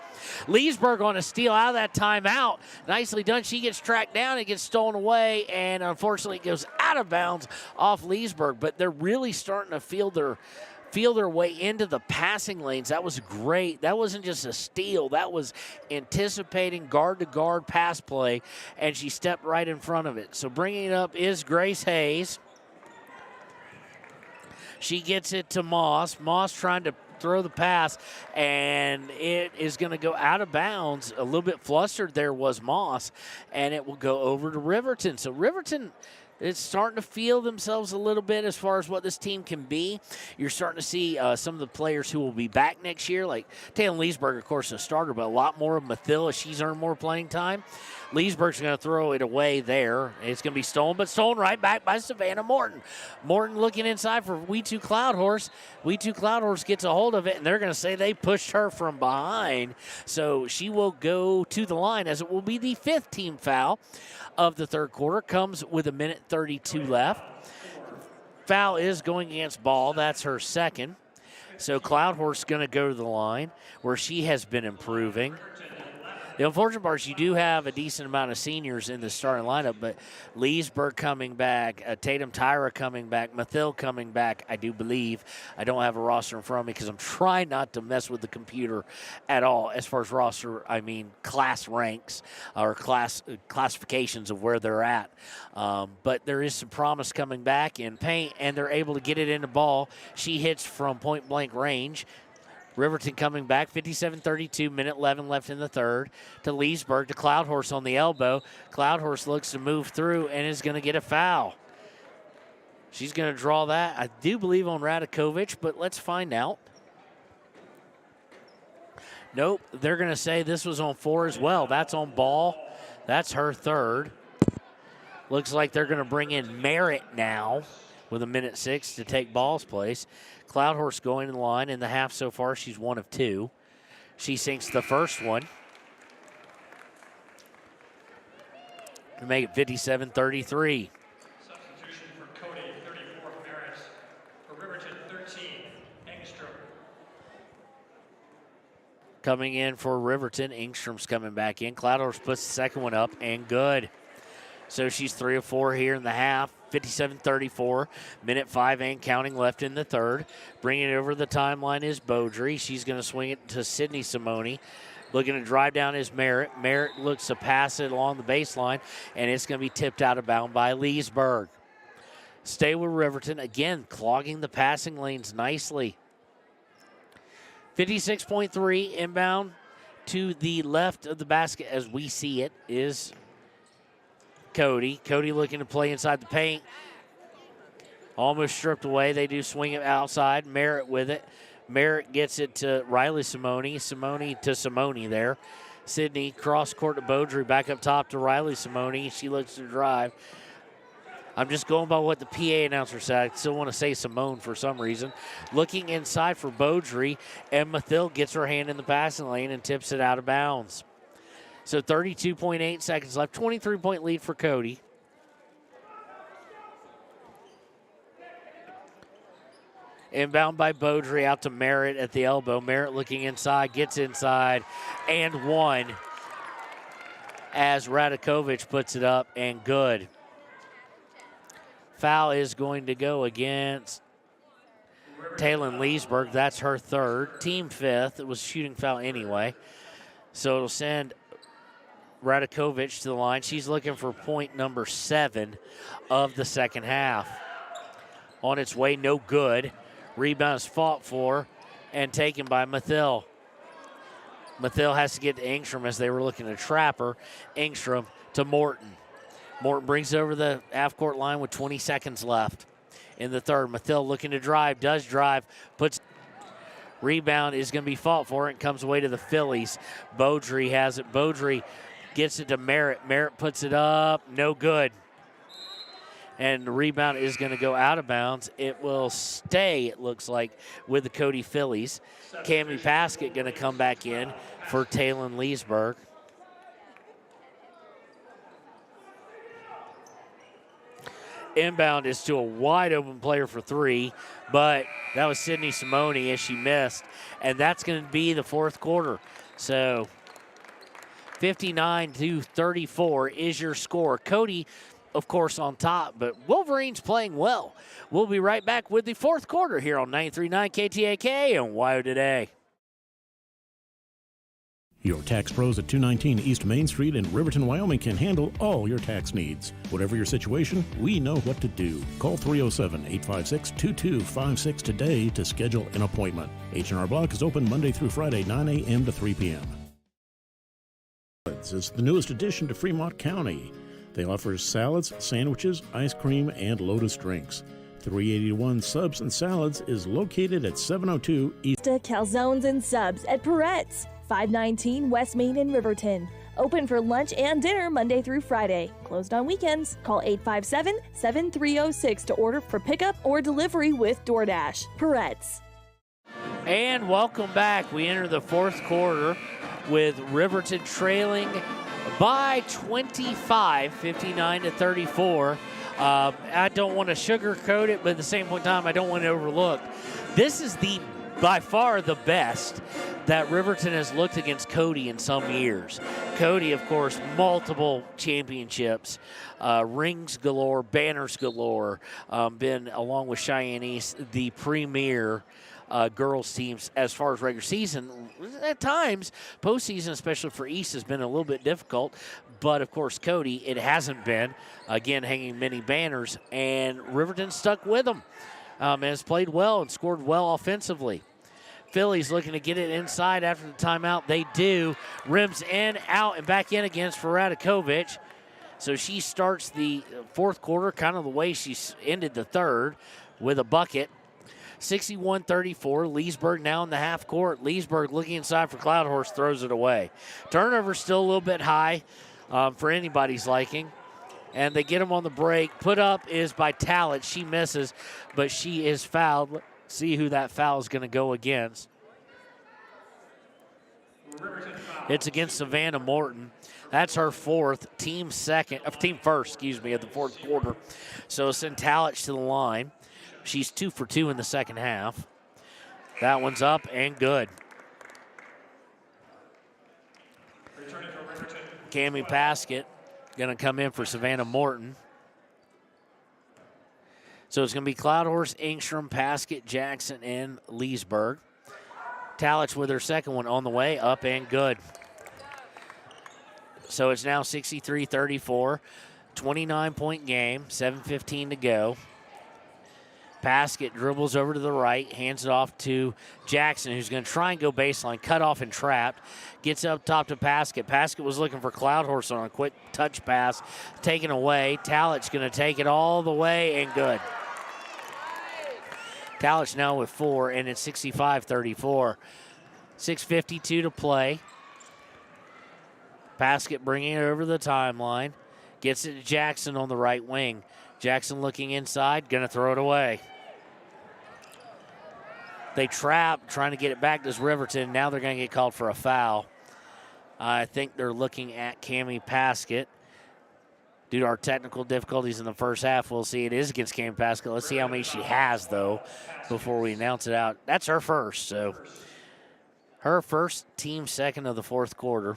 Speaker 5: Leesburg on a steal out of that timeout. Nicely done. She gets tracked down. It gets stolen away, and unfortunately it goes out of bounds off Leesburg. But they're really starting to feel their way into the passing lanes. That was great. That wasn't just a steal. That was anticipating guard-to-guard pass play, and she stepped right in front of it. So bringing it up is Grace Hayes. She gets it to Moss. Moss trying to throw the pass, and it is going to go out of bounds. A little bit flustered there was Moss, and it will go over to Riverton. So Riverton is starting to feel themselves a little bit as far as what this team can be. You're starting to see some of the players who will be back next year, like Taylor Leesburg, of course, a starter, but a lot more of Mathila. She's earned more playing time. Leesburg's going to throw it away there. It's going to be stolen, but stolen right back by Savannah Morton. Morton looking inside for We2 Cloud Horse. We2 Cloud Horse gets a hold of it, and they're going to say they pushed her from behind. So she will go to the line, as it will be the 5th team foul of the third quarter. Comes with 1:32 left. Foul is going against Ball. That's her second. So Cloud Horse going to go to the line, where she has been improving. The unfortunate part is you do have a decent amount of seniors in the starting lineup, but Leesburg coming back, Tatum Tyra coming back, Mathil coming back, I do believe. I don't have a roster in front of me because I'm trying not to mess with the computer at all. As far as roster, I mean class ranks or classifications of where they're at. But there is some promise coming back in paint, and they're able to get it in the ball. She hits from point-blank range. Riverton coming back, 57-32, minute 11 left in the third. To Leesburg, to Cloud Horse on the elbow. Cloud Horse looks to move through and is going to get a foul. She's going to draw that, I do believe, on Radakovich, but let's find out. Nope, they're going to say this was on 4 as well. That's on Ball. That's her third. Looks like they're going to bring in Merritt now with 1:06 to take Ball's place. Cloud Horse going in line in the half so far. She's 1 of 2. She sinks the first one to make it 57-33.
Speaker 18: Substitution for Cody, 34 Maris. For Riverton, 13, Engstrom.
Speaker 5: Coming in for Riverton, Engstrom's coming back in. Cloud Horse puts the second one up, and good. So she's 3 of 4 here in the half. 57-34, minute 5 and counting left in the third. Bringing it over the timeline is Beaudry. She's going to swing it to Sydney Simone. Looking to drive down is Merritt. Merritt looks to pass it along the baseline, and it's going to be tipped out of bounds by Leesburg. Stay with Riverton. Again, clogging the passing lanes nicely. 56.3 inbound to the left of the basket as we see it is Cody. Cody looking to play inside the paint. Almost stripped away. They do swing it outside. Merritt with it. Merritt gets it to Riley Simone. Simone to Simone there. Sydney cross court to Beaudry. Back up top to Riley Simone. She looks to drive. I'm just going by what the PA announcer said. I still want to say Simone for some reason. Looking inside for Beaudry. And Mathil gets her hand in the passing lane and tips it out of bounds. So 32.8 seconds left. 23-point lead for Cody. Inbound by Beaudry out to Merritt at the elbow. Merritt looking inside, gets inside, and one as Radakovich puts it up, and good. Foul is going to go against Taylon Leesburg. That's her third. Team 5th. It was a shooting foul anyway. So it'll send Radakovich to the line. She's looking for point number 7 of the second half. On its way, no good. Rebound is fought for and taken by Mathil. Mathil has to get to Engstrom as they were looking to trap her. Engstrom to Morton. Morton brings it over the half-court line with 20 seconds left in the third. Mathill looking to drive, does drive, puts rebound is going to be fought for it, comes away to the Phillies. Beaudry has it. Beaudry gets it to Merritt. Merritt puts it up, no good. And the rebound is going to go out of bounds. It will stay, it looks like, with the Cody Phillies. Cammie Paskett going to come back in for Talon Leesburg. Inbound is to a wide open player for three, but that was Sydney Simone as she missed. And that's going to be the fourth quarter. So 59-34 is your score. Cody, of course, on top, but Wolverines playing well. We'll be right back with the fourth quarter here on 93.9 KTAK and WYO Today.
Speaker 20: Your tax pros at 219 East Main Street in Riverton, Wyoming can handle all your tax needs. Whatever your situation, we know what to do. Call 307-856-2256 today to schedule an appointment. H&R Block is open Monday through Friday, 9 a.m. to 3 p.m. This is the newest addition to Fremont County. They offer salads, sandwiches, ice cream, and Lotus drinks. 381 Subs and Salads is located at 702 East.
Speaker 2: Calzones and Subs at Peretz, 519 West Main in Riverton. Open for lunch and dinner Monday through Friday. Closed on weekends. Call 857-7306 to order for pickup or delivery with DoorDash. Peretz.
Speaker 5: And welcome back. We enter the fourth quarter with Riverton trailing by 25, 59-34. I don't want to sugarcoat it, but at the same point in time, I don't want to overlook. This is by far the best that Riverton has looked against Cody in some years. Cody, of course, multiple championships, rings galore, banners galore, been, along with Cheyenne East, the premier girls teams as far as regular season. At times, postseason, especially for East, has been a little bit difficult. But, of course, Cody, it hasn't been. Again, hanging many banners. And Riverton stuck with them. Has played well and scored well offensively. Phillies looking to get it inside after the timeout. They do. Rims in, out, and back in against Faradakovic. So she starts the fourth quarter kind of the way she ended the third with a bucket. 61-34. Leesburg now in the half court. Leesburg looking inside for Cloudhorse, throws it away. Turnover still a little bit high for anybody's liking. And they get them on the break. Put up is by Talent. She misses, but she is fouled. Let's see who that foul is going to go against. It's against Savannah Morton. That's her team first, at the fourth quarter. So send Talent to the line. She's 2 for 2 in the second half. That one's up and good. Cammie Paskett going to come in for Savannah Morton. So it's going to be Cloudhorse, Engstrom, Paskett, Jackson, and Leesburg. Talich with her second one on the way, up and good. So it's now 63-34, 29-point game, 7:15 to go. Paskett dribbles over to the right, hands it off to Jackson, who's going to try and go baseline, cut off and trapped. Gets up top to Paskett. Paskett was looking for Cloudhorse on a quick touch pass, taken away. Talich going to take it all the way and good. Talich now with 4, and it's 65-34. 6:52 to play. Paskett bringing it over the timeline. Gets it to Jackson on the right wing. Jackson looking inside, going to throw it away. They trap, trying to get it back to Riverton. Now they're going to get called for a foul. I think they're looking at Cammie Paskett. Due to our technical difficulties in the first half, we'll see it is against Cammie Paskett. Let's see how many she has, though, before we announce it out. That's her first, so her first, team second of the fourth quarter.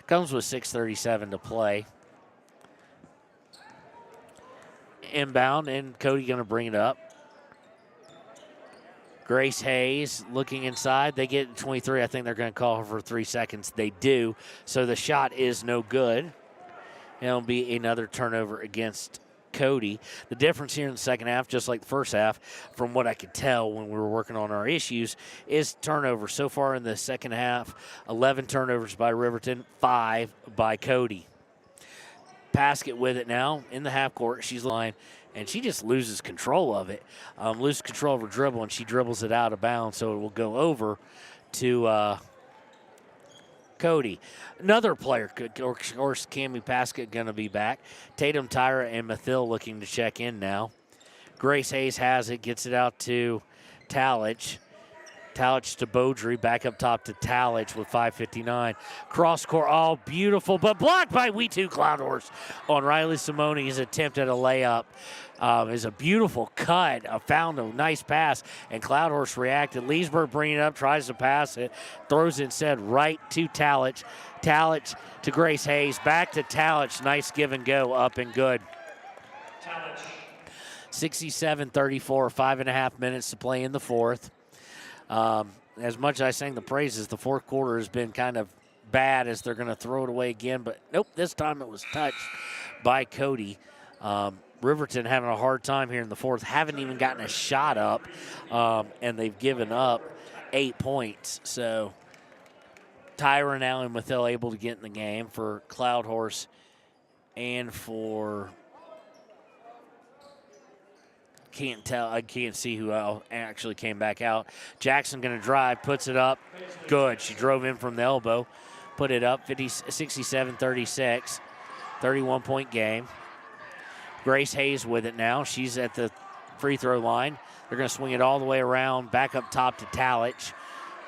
Speaker 5: Comes with 6:37 to play. Inbound, and Cody going to bring it up. Grace Hayes looking inside. They get 23. I think they're going to call her for 3 seconds. They do. So the shot is no good. It'll be another turnover against Cody. The difference here in the second half, just like the first half, from what I could tell when we were working on our issues, is turnover. So far in the second half, 11 turnovers by Riverton, 5 by Cody. Paskett with it now in the half court. She's line, and she just loses control of it. Loses control of her dribble, and she dribbles it out of bounds, so it will go over to Cody. Another player, or Cammie Paskett going to be back. Tatum, Tyra, and Mathil looking to check in now. Grace Hayes has it, gets it out to Talich. Talich to Beaudry, back up top to Talich with 5:59. Cross court, all beautiful, but blocked by We2 Cloudhorse on Riley Simone's attempt at a layup. Is a beautiful cut, found a nice pass, and Cloudhorse reacted. Leesburg bringing it up, tries to pass it, throws it instead right to Talich. Talich to Grace Hayes, back to Talich. Nice give and go, up and good. 67-34, 5.5 minutes to play in the fourth. As much as I sang the praises, the fourth quarter has been kind of bad as they're going to throw it away again. But nope, this time it was touched by Cody. Riverton having a hard time here in the fourth. Haven't even gotten a shot up, and they've given up 8 points. So Tyra now and Mathil able to get in the game for Cloudhorse and for... Can't tell. I can't see who actually came back out. Jackson going to drive, puts it up. Good. She drove in from the elbow, put it up. 67-36, 31-point game. Grace Hayes with it now. She's at the free throw line. They're going to swing it all the way around, back up top to Talich.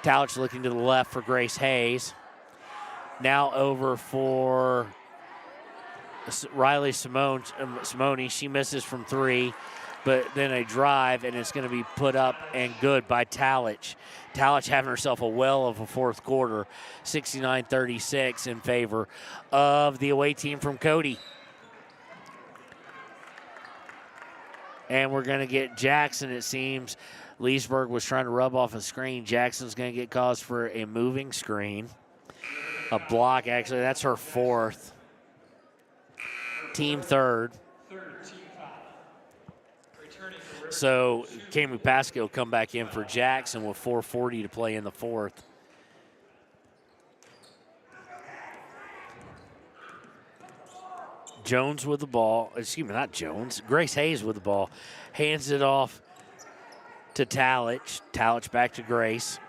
Speaker 5: Talich looking to the left for Grace Hayes. Now over for Riley Simone. She misses from three. But then a drive, and it's going to be put up and good by Talich. Talich having herself a well of a fourth quarter, 69-36 in favor of the away team from Cody. And we're going to get Jackson, it seems. Leesburg was trying to rub off a screen. Jackson's going to get caused for a moving screen. A block, actually. That's her fourth. Team third. So Cammie Paskett will come back in for Jackson with 4:40 to play in the fourth. Jones with the ball. Excuse me, not Jones. Grace Hayes with the ball. Hands it off to Talich. Talich back to Grace.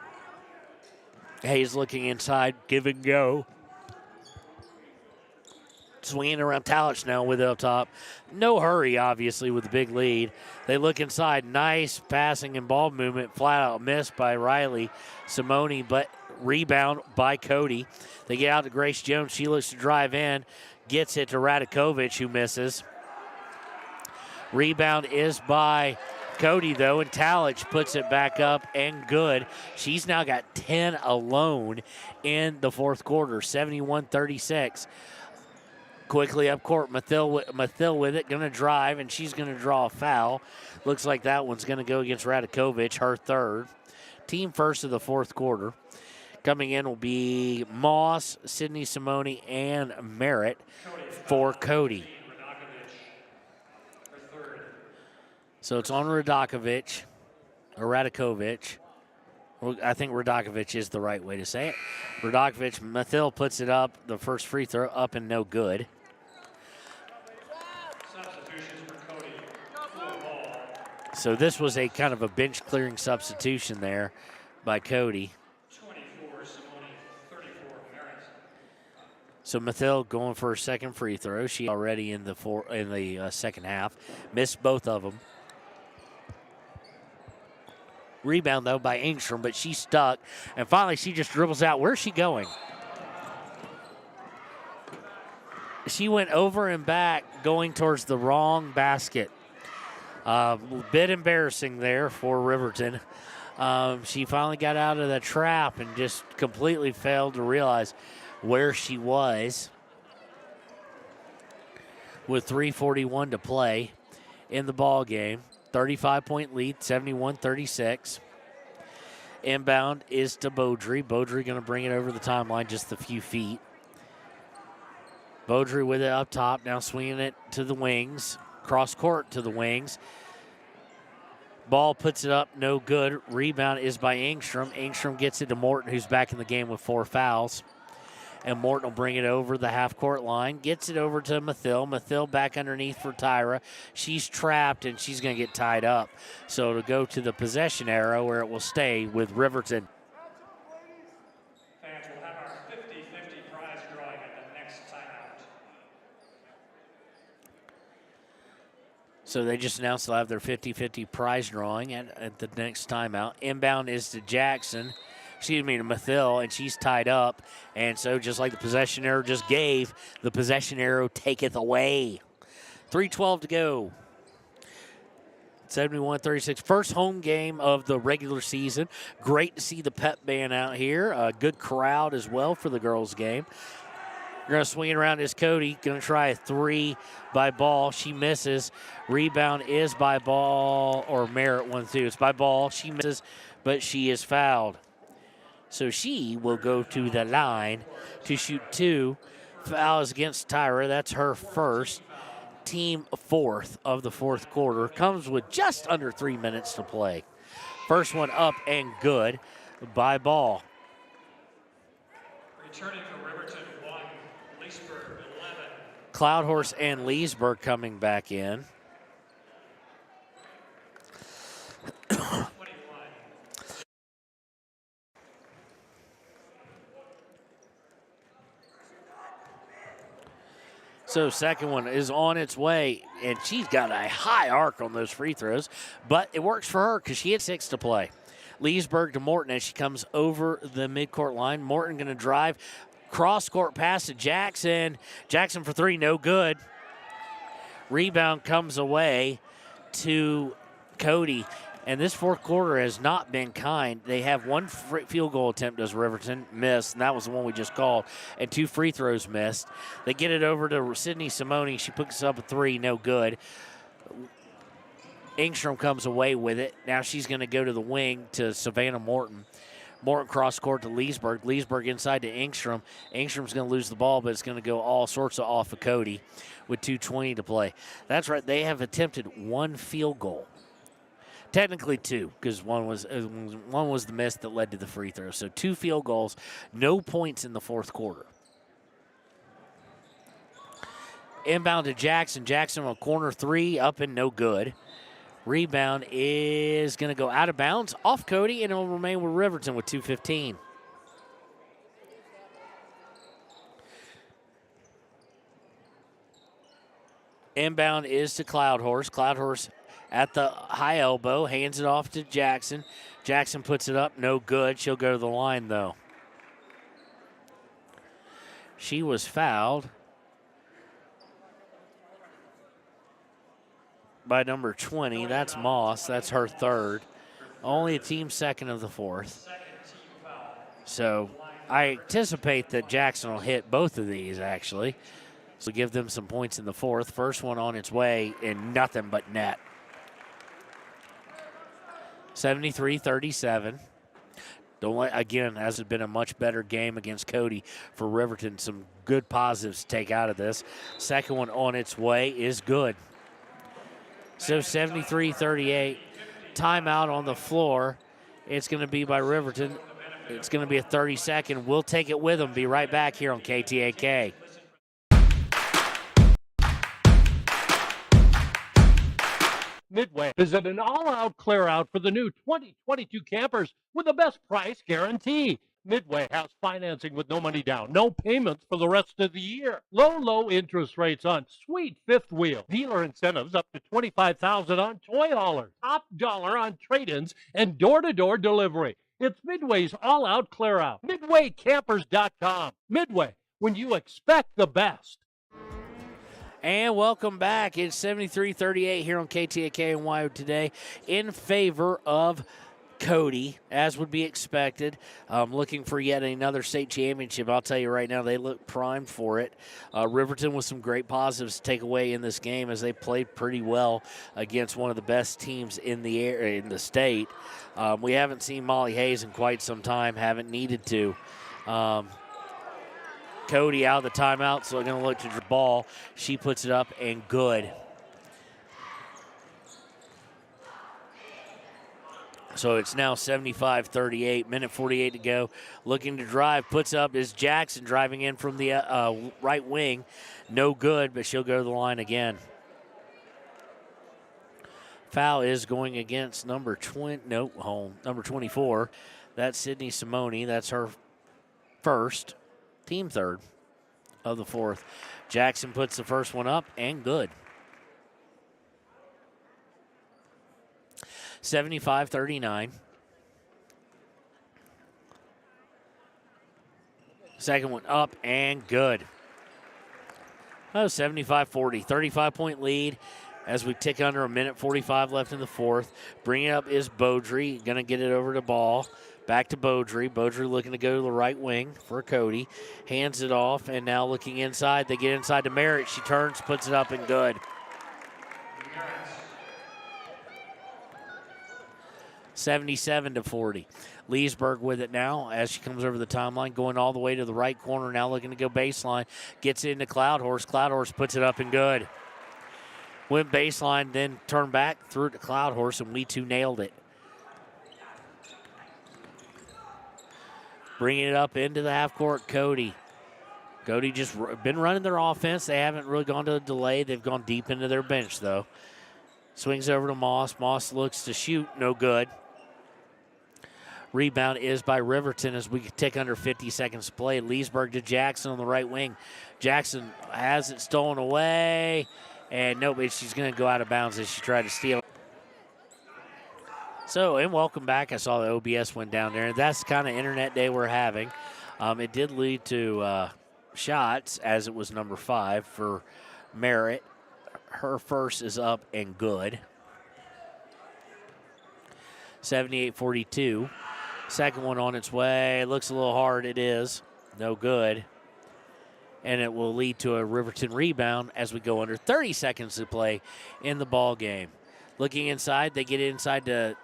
Speaker 5: Hayes looking inside. Give and go. Swinging around Talich now with it up top. No hurry, obviously, with the big lead. They look inside. Nice passing and ball movement. Flat out missed by Riley Simone, but rebound by Cody. They get out to Grace Jones. She looks to drive in. Gets it to Radakovich, who misses. Rebound is by Cody, though, and Talich puts it back up and good. She's now got 10 alone in the fourth quarter, 71-36. Quickly up court, Mathil with it, going to drive, and she's going to draw a foul. Looks like that one's going to go against Radakovich, her third. Team first of the fourth quarter. Coming in will be Moss, Sydney Simone, and Merritt for Cody. So it's on Radakovich, or Radakovich. Well, I think Radakovich is the right way to say it. Radakovich, Mathil puts it up, the first free throw up and no good. So this was a kind of a bench clearing substitution there by Cody.
Speaker 18: 24, Simone, 34, Merritt.
Speaker 5: So Mathil going for her second free throw. She already in the second half. Missed both of them. Rebound, though, by Engstrom, but she's stuck. And finally, she just dribbles out. Where's she going? She went over and back, going towards the wrong basket. A bit embarrassing there for Riverton. She finally got out of the trap and just completely failed to realize where she was. With 3:41 to play in the ball game. 35-point lead, 71-36. Inbound is to Beaudry. Beaudry going to bring it over the timeline just a few feet. Beaudry with it up top, now swinging it to the wings. Cross court to the wings. Ball puts it up, no good. Rebound is by Engstrom. Engstrom gets it to Morton, who's back in the game with 4 fouls. and Morton will bring it over the half-court line, gets it over to Mathill. Mathill back underneath for Tyra. She's trapped, and she's going to get tied up. So it'll go to the possession arrow where it will stay with Riverton.
Speaker 18: Fans will have our 50-50 prize drawing at the next timeout.
Speaker 5: So they just announced they'll have their 50-50 prize drawing at the next timeout. Inbound is to Jackson. To Mathill, and she's tied up. And so just like the possession arrow just gave, the possession arrow taketh away. 3:12 to go. 71-36. First home game of the regular season. Great to see the pep band out here. A good crowd as well for the girls' game. We're going to swing it around is Cody. Going to try a three by Ball. She misses. Rebound is by Ball, or Merritt 1-2. It's by Ball. She misses, but she is fouled. So she will go to the line to shoot 2. Foul is against Tyra. That's her first. Team fourth of the fourth quarter. Comes with just under 3 minutes to play. First one up and good by Ball.
Speaker 18: Returning from Riverton 1, Leesburg 11.
Speaker 5: Cloudhorse and Leesburg coming back in. So second one is on its way, and she's got a high arc on those free throws, but it works for her because she had 6 to play. Leesburg to Morton as she comes over the midcourt line. Morton going to drive, cross-court pass to Jackson. Jackson for 3, no good. Rebound comes away to Cody. And this fourth quarter has not been kind. They have 1 field goal attempt as Riverton missed, and that was the one we just called, and 2 free throws missed. They get it over to Sydney Simone. She picks up a 3, no good. Engstrom comes away with it. Now she's going to go to the wing to Savannah Morton. Morton cross court to Leesburg. Leesburg inside to Engstrom. Engstrom's going to lose the ball, but it's going to go all sorts of off of Cody with 2:20 to play. That's right. They have attempted 1 field goal. Technically 2, because one was the miss that led to the free throw. So 2 field goals, no points in the fourth quarter. Inbound to Jackson. Jackson on corner 3, up and no good. Rebound is going to go out of bounds off Cody, and it will remain with Riverton with 2:15. Inbound is to Cloudhorse. Cloudhorse at the high elbow, hands it off to Jackson. Jackson puts it up, no good. She'll go to the line, though. She was fouled by number 20. That's Moss. That's her 3rd. Only a team 2nd of the 4th. So I anticipate that Jackson will hit both of these, actually. So give them some points in the 4th. First one on its way, and nothing but net. 73-37. Again, has it been a much better game against Cody for Riverton. Some good positives to take out of this. Second one on its way is good. So 73-38. Timeout on the floor. It's going to be by Riverton. It's going to be a 30-second. We'll take it with them. Be right back here on KTAK.
Speaker 21: Midway is an all-out clear-out for the new 2022 campers with the best price guarantee. Midway has financing with no money down, no payments for the rest of the year. Low interest rates on sweet fifth wheel. Dealer incentives up to $25,000 on toy haulers. Top dollar on trade-ins and door-to-door delivery. It's Midway's all-out clear-out. MidwayCampers.com. Midway, when you expect the best.
Speaker 5: And welcome back. It's 73-38 here on KTAK and WYO today in favor of Cody, as would be expected. Looking for yet another state championship. I'll tell you right now, they look primed for it. Riverton with some great positives to take away in this game as they played pretty well against one of the best teams in the state. We haven't seen Molly Hayes in quite some time, haven't needed to. Cody out of the timeout, so they're going to look to the ball. She puts it up and good. So it's now 75-38, minute 48 to go. Looking to drive, puts up is Jackson driving in from the right wing. No good, but she'll go to the line again. Foul is going against number 24. That's Sydney Simone. That's her first, team third of the fourth. Jackson puts the first one up and good. 75-39. Second one up and good. Oh, 75-40, 35-point lead as we tick under a minute 45 left in the fourth. Bringing it up is Beaudry, going to get it over to Ball. Back to Beaudry. Beaudry looking to go to the right wing for Cody. Hands it off, and now looking inside. They get inside to Merritt. She turns, puts it up, and good. 77-40. Leesburg with it now as she comes over the timeline, going all the way to the right corner, now looking to go baseline. Gets into Cloudhorse. Cloudhorse puts it up and good. Went baseline, then turned back, threw it to Cloudhorse, and we two nailed it. Bringing it up into the half court, Cody. Cody just been running their offense. They haven't really gone to the delay. They've gone deep into their bench, though. Swings over to Moss. Moss looks to shoot. No good. Rebound is by Riverton as we take under 50 seconds to play. Leesburg to Jackson on the right wing. Jackson has it stolen away. And nobody, she's going to go out of bounds as she tried to steal it. So, and welcome back. I saw the OBS went down there. That's the kind of internet day we're having. It did lead to shots as it was number 5 for Merritt. Her first is up and good. 78-42. Second one on its way. Looks a little hard. It is. No good. And it will lead to a Riverton rebound as we go under 30 seconds to play in the ball game. Looking inside, they get inside to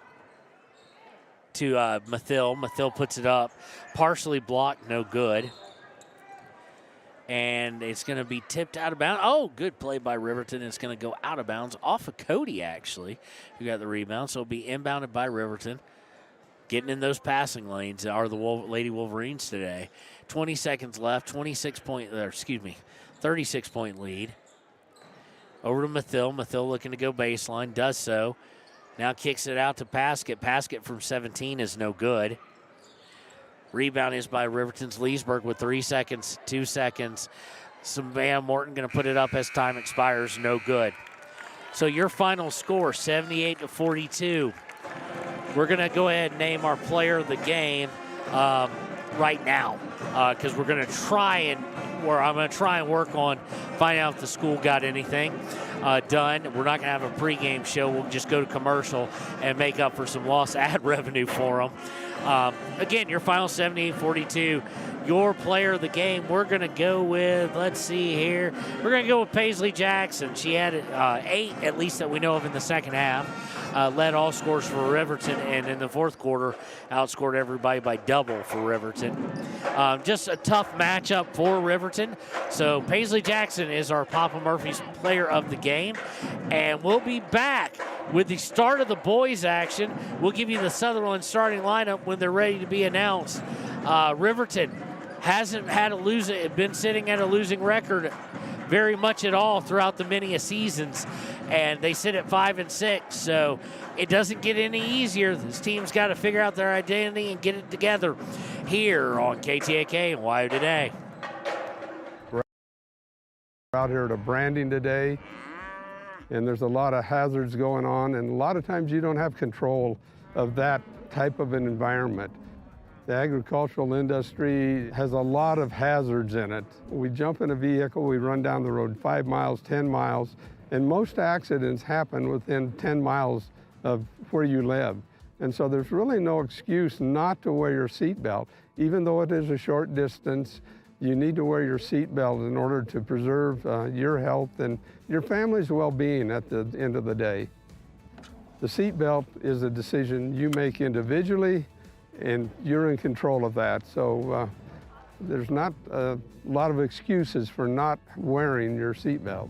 Speaker 5: Mathill. Mathill puts it up. Partially blocked, no good. And it's going to be tipped out of bounds. Oh, good play by Riverton. It's going to go out of bounds off of Cody, actually, who got the rebound. So it'll be inbounded by Riverton. Getting in those passing lanes are the Lady Wolverines today. 20 seconds left, 36-point lead. Over to Mathill. Mathill looking to go baseline, does so. Now kicks it out to Paskett. Paskett from 17 is no good. Rebound is by Riverton's Leesburg with 3 seconds, 2 seconds. Savannah Morton going to put it up as time expires, no good. So your final score, 78-42. We're going to go ahead and name our player of the game right now because we're going to I'm going to try and work on finding out if the school got anything done. We're not going to have a pregame show. We'll just go to commercial and make up for some lost ad revenue for them. Again, your final 78-42. Your player of the game, we're going to go with, let's see here. We're going to go with Paisley Jackson. She had 8, at least that we know of in the second half. Led all scores for Riverton, and in the fourth quarter, outscored everybody by double for Riverton. Just a tough matchup for Riverton. So Paisley Jackson is our Papa Murphy's player of the game, and we'll be back with the start of the boys' action. We'll give you the Sutherland starting lineup when they're ready to be announced. Riverton hasn't been sitting at a losing record very much at all throughout the many seasons, and they sit at 5-6, so it doesn't get any easier. This team's got to figure out their identity and get it together here on KTAK and WYO Today.
Speaker 1: We're out here at a branding today, and there's a lot of hazards going on, and a lot of times you don't have control of that type of an environment. The agricultural industry has a lot of hazards in it. We jump in a vehicle, we run down the road 5 miles, 10 miles, and most accidents happen within 10 miles of where you live. And so there's really no excuse not to wear your seatbelt. Even though it is a short distance, you need to wear your seatbelt in order to preserve your health and your family's well-being at the end of the day. The seatbelt is a decision you make individually, and you're in control of that. So there's not a lot of excuses for not wearing your seatbelt.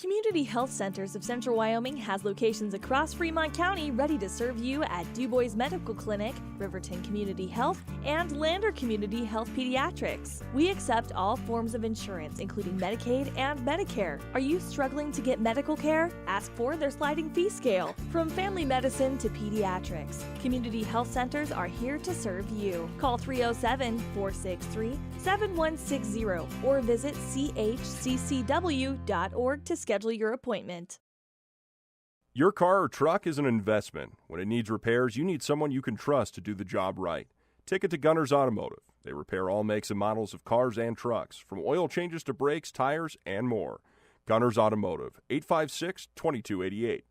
Speaker 2: Community Health Centers of Central Wyoming has locations across Fremont County ready to serve you at Du Bois Medical Clinic, Riverton Community Health, and Lander Community Health Pediatrics. We accept all forms of insurance, including Medicaid and Medicare. Are you struggling to get medical care? Ask for their sliding fee scale. From family medicine to pediatrics, Community Health Centers are here to serve you. Call 307-463-7160 or visit chccw.org to schedule your appointment.
Speaker 3: Your car or truck is an investment. When it needs repairs, you need someone you can trust to do the job right. Take it to Gunners Automotive. They repair all makes and models of cars and trucks, from oil changes to brakes, tires, and more. Gunners Automotive, 856-2288.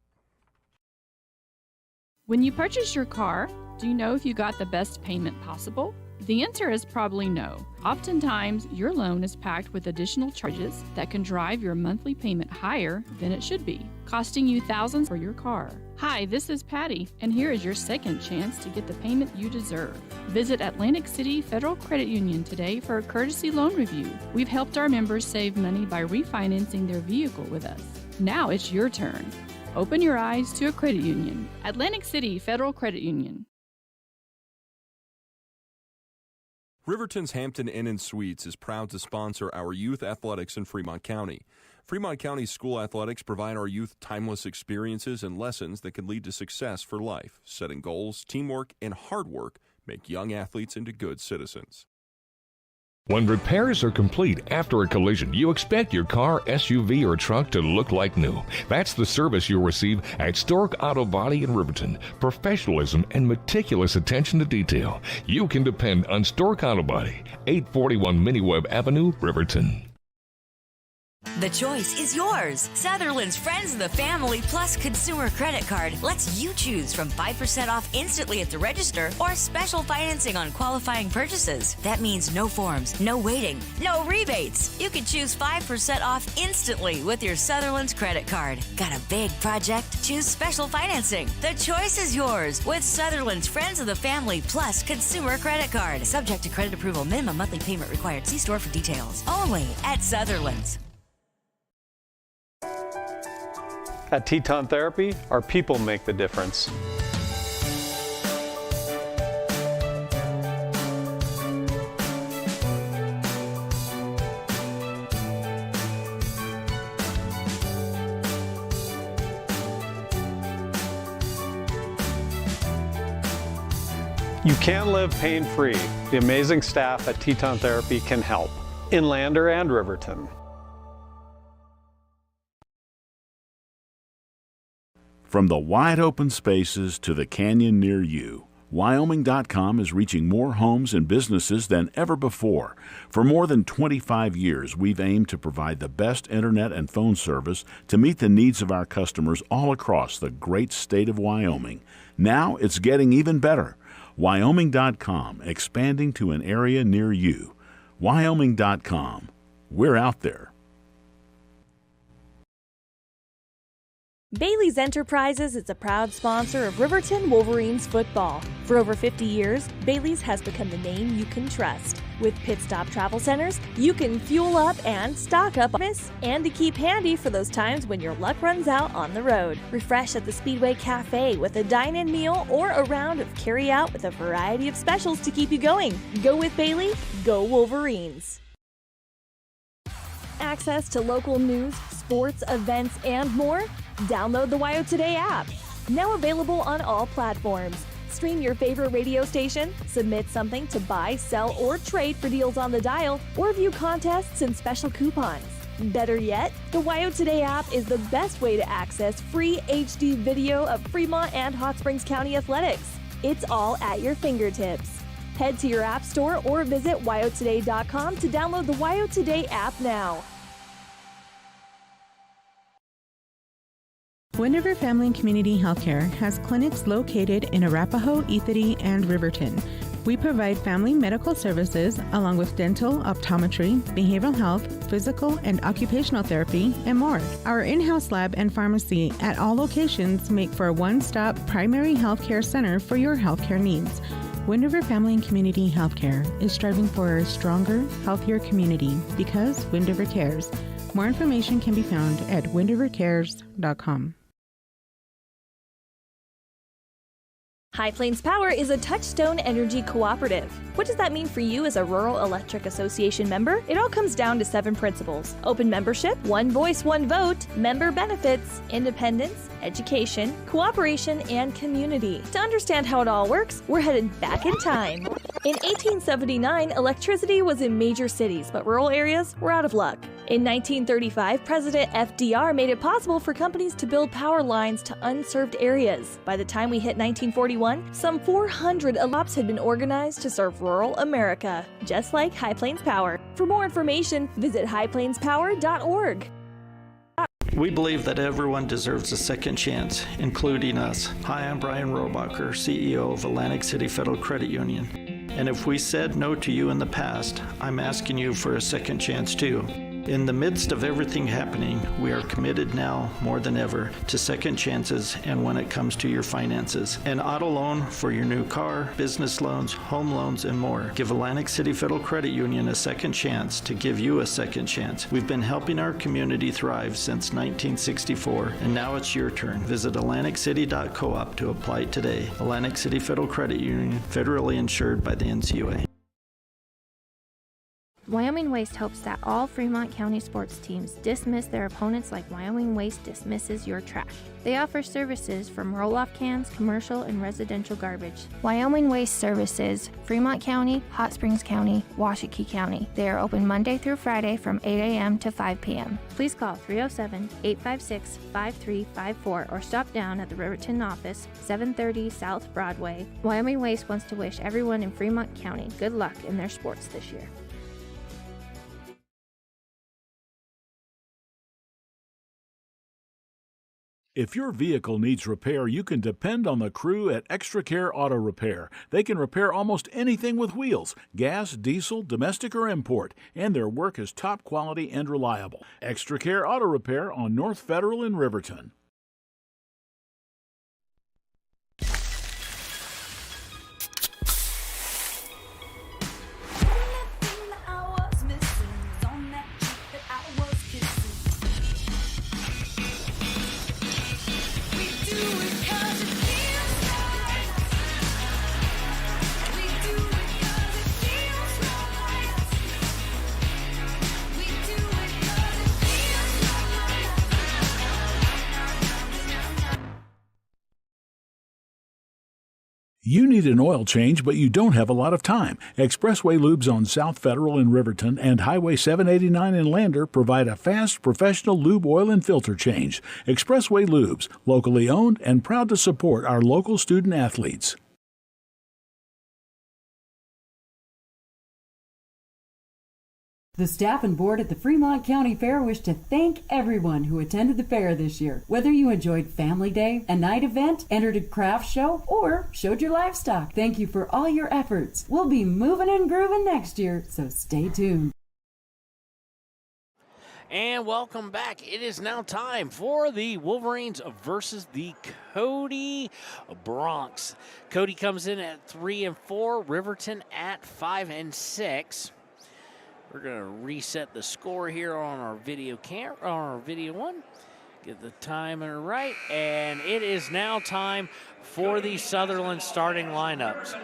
Speaker 4: When you purchase your car, do you know if you got the best payment possible? The answer is probably no. Oftentimes, your loan is packed with additional charges that can drive your monthly payment higher than it should be, costing you thousands for your car. Hi, this is Patty, and here is your second chance to get the payment you deserve. Visit Atlantic City Federal Credit Union today for a courtesy loan review. We've helped our members save money by refinancing their vehicle with us. Now it's your turn. Open your eyes to a credit union. Atlantic City Federal Credit Union.
Speaker 3: Riverton's Hampton Inn and Suites is proud to sponsor our youth athletics in Fremont County. Fremont County school athletics provide our youth timeless experiences and lessons that can lead to success for life. Setting goals, teamwork, and hard work make young athletes into good citizens.
Speaker 6: When repairs are complete after a collision, you expect your car, SUV, or truck to look like new. That's the service you'll receive at Stork Auto Body in Riverton. Professionalism and meticulous attention to detail. You can depend on Stork Auto Body, 841 Miniweb Avenue, Riverton.
Speaker 7: The choice is yours. Sutherland's Friends of the Family Plus Consumer Credit Card lets you choose from 5% off instantly at the register or special financing on qualifying purchases. That means no forms, no waiting, no rebates. You can choose 5% off instantly with your Sutherland's credit card. Got a big project? Choose special financing. The choice is yours with Sutherland's Friends of the Family Plus Consumer Credit Card. Subject to credit approval. Minimum monthly payment required. See store for details. Only at Sutherland's.
Speaker 8: At Teton Therapy, our people make the difference. You can live pain-free. The amazing staff at Teton Therapy can help in Lander and Riverton.
Speaker 9: From the wide open spaces to the canyon near you, Wyoming.com is reaching more homes and businesses than ever before. For more than 25 years, we've aimed to provide the best internet and phone service to meet the needs of our customers all across the great state of Wyoming. Now it's getting even better. Wyoming.com, expanding to an area near you. Wyoming.com. We're out there.
Speaker 2: Bailey's Enterprises is a proud sponsor of Riverton Wolverines football. For over 50 years, Bailey's has become the name you can trust. With Pit Stop Travel Centers, you can fuel up and stock up and to keep handy for those times when your luck runs out on the road. Refresh at the Speedway Cafe with a dine-in meal or a round of carry-out with a variety of specials to keep you going. Go with Bailey, go Wolverines. Access to local news, sports, events, and more? Download the WYO Today app. Now available on all platforms. Stream your favorite radio station, submit something to buy, sell, or trade for deals on the dial, or view contests and special coupons. Better yet, the WYO Today app is the best way to access free HD video of Fremont and Hot Springs County athletics. It's all at your fingertips. Head to your app store or visit wyotoday.com to download the WYO Today app now.
Speaker 10: Wind River Family and Community Healthcare has clinics located in Arapahoe, Ethity, and Riverton. We provide family medical services along with dental, optometry, behavioral health, physical and occupational therapy, and more. Our in-house lab and pharmacy at all locations make for a one-stop primary healthcare center for your healthcare needs. Wind River Family and Community Healthcare is striving for a stronger, healthier community because Wind River cares. More information can be found at windrivercares.com.
Speaker 2: High Plains Power is a Touchstone Energy Cooperative. What does that mean for you as a Rural Electric Association member? It all comes down to 7 principles: open membership, one voice, one vote, member benefits, independence, education, cooperation, and community. To understand how it all works, we're headed back in time. In 1879, electricity was in major cities, but rural areas were out of luck. In 1935, President FDR made it possible for companies to build power lines to unserved areas. By the time we hit 1941, some 400 ELOPs had been organized to serve rural America, just like High Plains Power. For more information, visit highplainspower.org.
Speaker 11: We believe that everyone deserves a second chance, including us. Hi, I'm Brian Robacher, CEO of Atlantic City Federal Credit Union. And if we said no to you in the past, I'm asking you for a second chance too. In the midst of everything happening, we are committed now more than ever to second chances and when it comes to your finances. An auto loan for your new car, business loans, home loans, and more. Give Atlantic City Federal Credit Union a second chance to give you a second chance. We've been helping our community thrive since 1964, and now it's your turn. Visit AtlanticCity.coop to apply today. Atlantic City Federal Credit Union, federally insured by the NCUA.
Speaker 12: Wyoming Waste hopes that all Fremont County sports teams dismiss their opponents like Wyoming Waste dismisses your trash. They offer services from roll-off cans, commercial, and residential garbage. Wyoming Waste services Fremont County, Hot Springs County, Washakie County. They are open Monday through Friday from 8 a.m. to 5 p.m. Please call 307-856-5354 or stop down at the Riverton office, 730 South Broadway. Wyoming Waste wants to wish everyone in Fremont County good luck in their sports this year.
Speaker 9: If your vehicle needs repair, you can depend on the crew at Extra Care Auto Repair. They can repair almost anything with wheels, gas, diesel, domestic, or import, and their work is top quality and reliable. Extra Care Auto Repair on North Federal in Riverton. You need an oil change, but you don't have a lot of time. Expressway Lubes on South Federal in Riverton and Highway 789 in Lander provide a fast, professional lube oil and filter change. Expressway Lubes, locally owned and proud to support our local student athletes.
Speaker 13: The staff and board at the Fremont County Fair wish to thank everyone who attended the fair this year. Whether you enjoyed Family Day, a night event, entered a craft show, or showed your livestock, thank you for all your efforts. We'll be moving and grooving next year, so stay tuned.
Speaker 15: And welcome back. It is now time for the Wolverines versus the Cody Broncs. Cody comes in at 3-4, Riverton at 5-6. We're going to reset the score here on our video one. Get the timer right, and it is now time for the Sutherland starting lineups.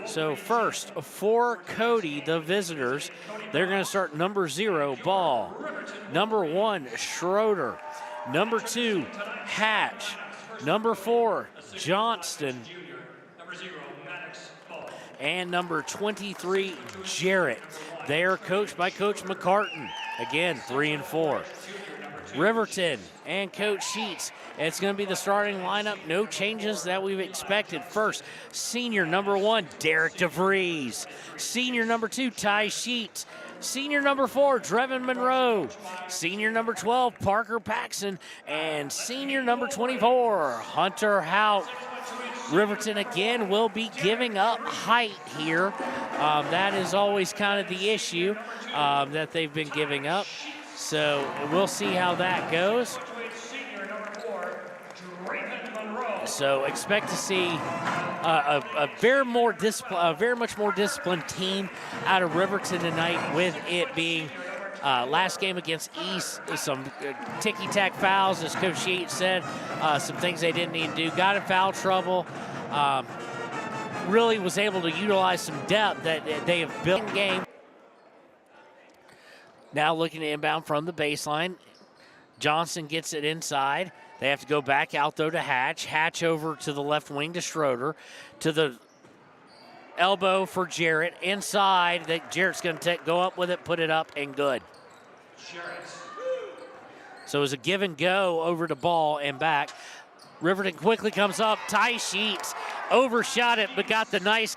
Speaker 15: So first, for Cody, the visitors, they're going to start number 0, Ball. Number 1, Schroeder. Number 2, Hatch. Number 4, Johnston. And number 23, Jarrett. They are coached by Coach McCartan. Again, 3-4. Riverton and Coach Sheets. It's going to be the starting lineup. No changes that we've expected. First, senior number 1, Derek DeVries. Senior number 2, Ty Sheets. Senior number 4, Drevin Monroe. Senior number 12, Parker Paxson. And senior number 24, Hunter Hout. Riverton again will be giving up height here. That is always kind of the issue that they've been giving up. So we'll see how that goes. So expect to see a very much more disciplined team out of Riverton tonight, with it being
Speaker 5: last game against East, some ticky-tack fouls, as Coach Yates said, some things they didn't need to do. Got in foul trouble. Really was able to utilize some depth that they have built in game. Now looking to inbound from the baseline. Johnson gets it inside. They have to go back out, though, to Hatch. Hatch over to the left wing to Schroeder. To the elbow for Jarrett. Inside, that Jarrett's going to go up with it, put it up, and good. So it was a give and go over to ball and back. Riverton quickly comes up. Ty Sheets overshot it, but got the nice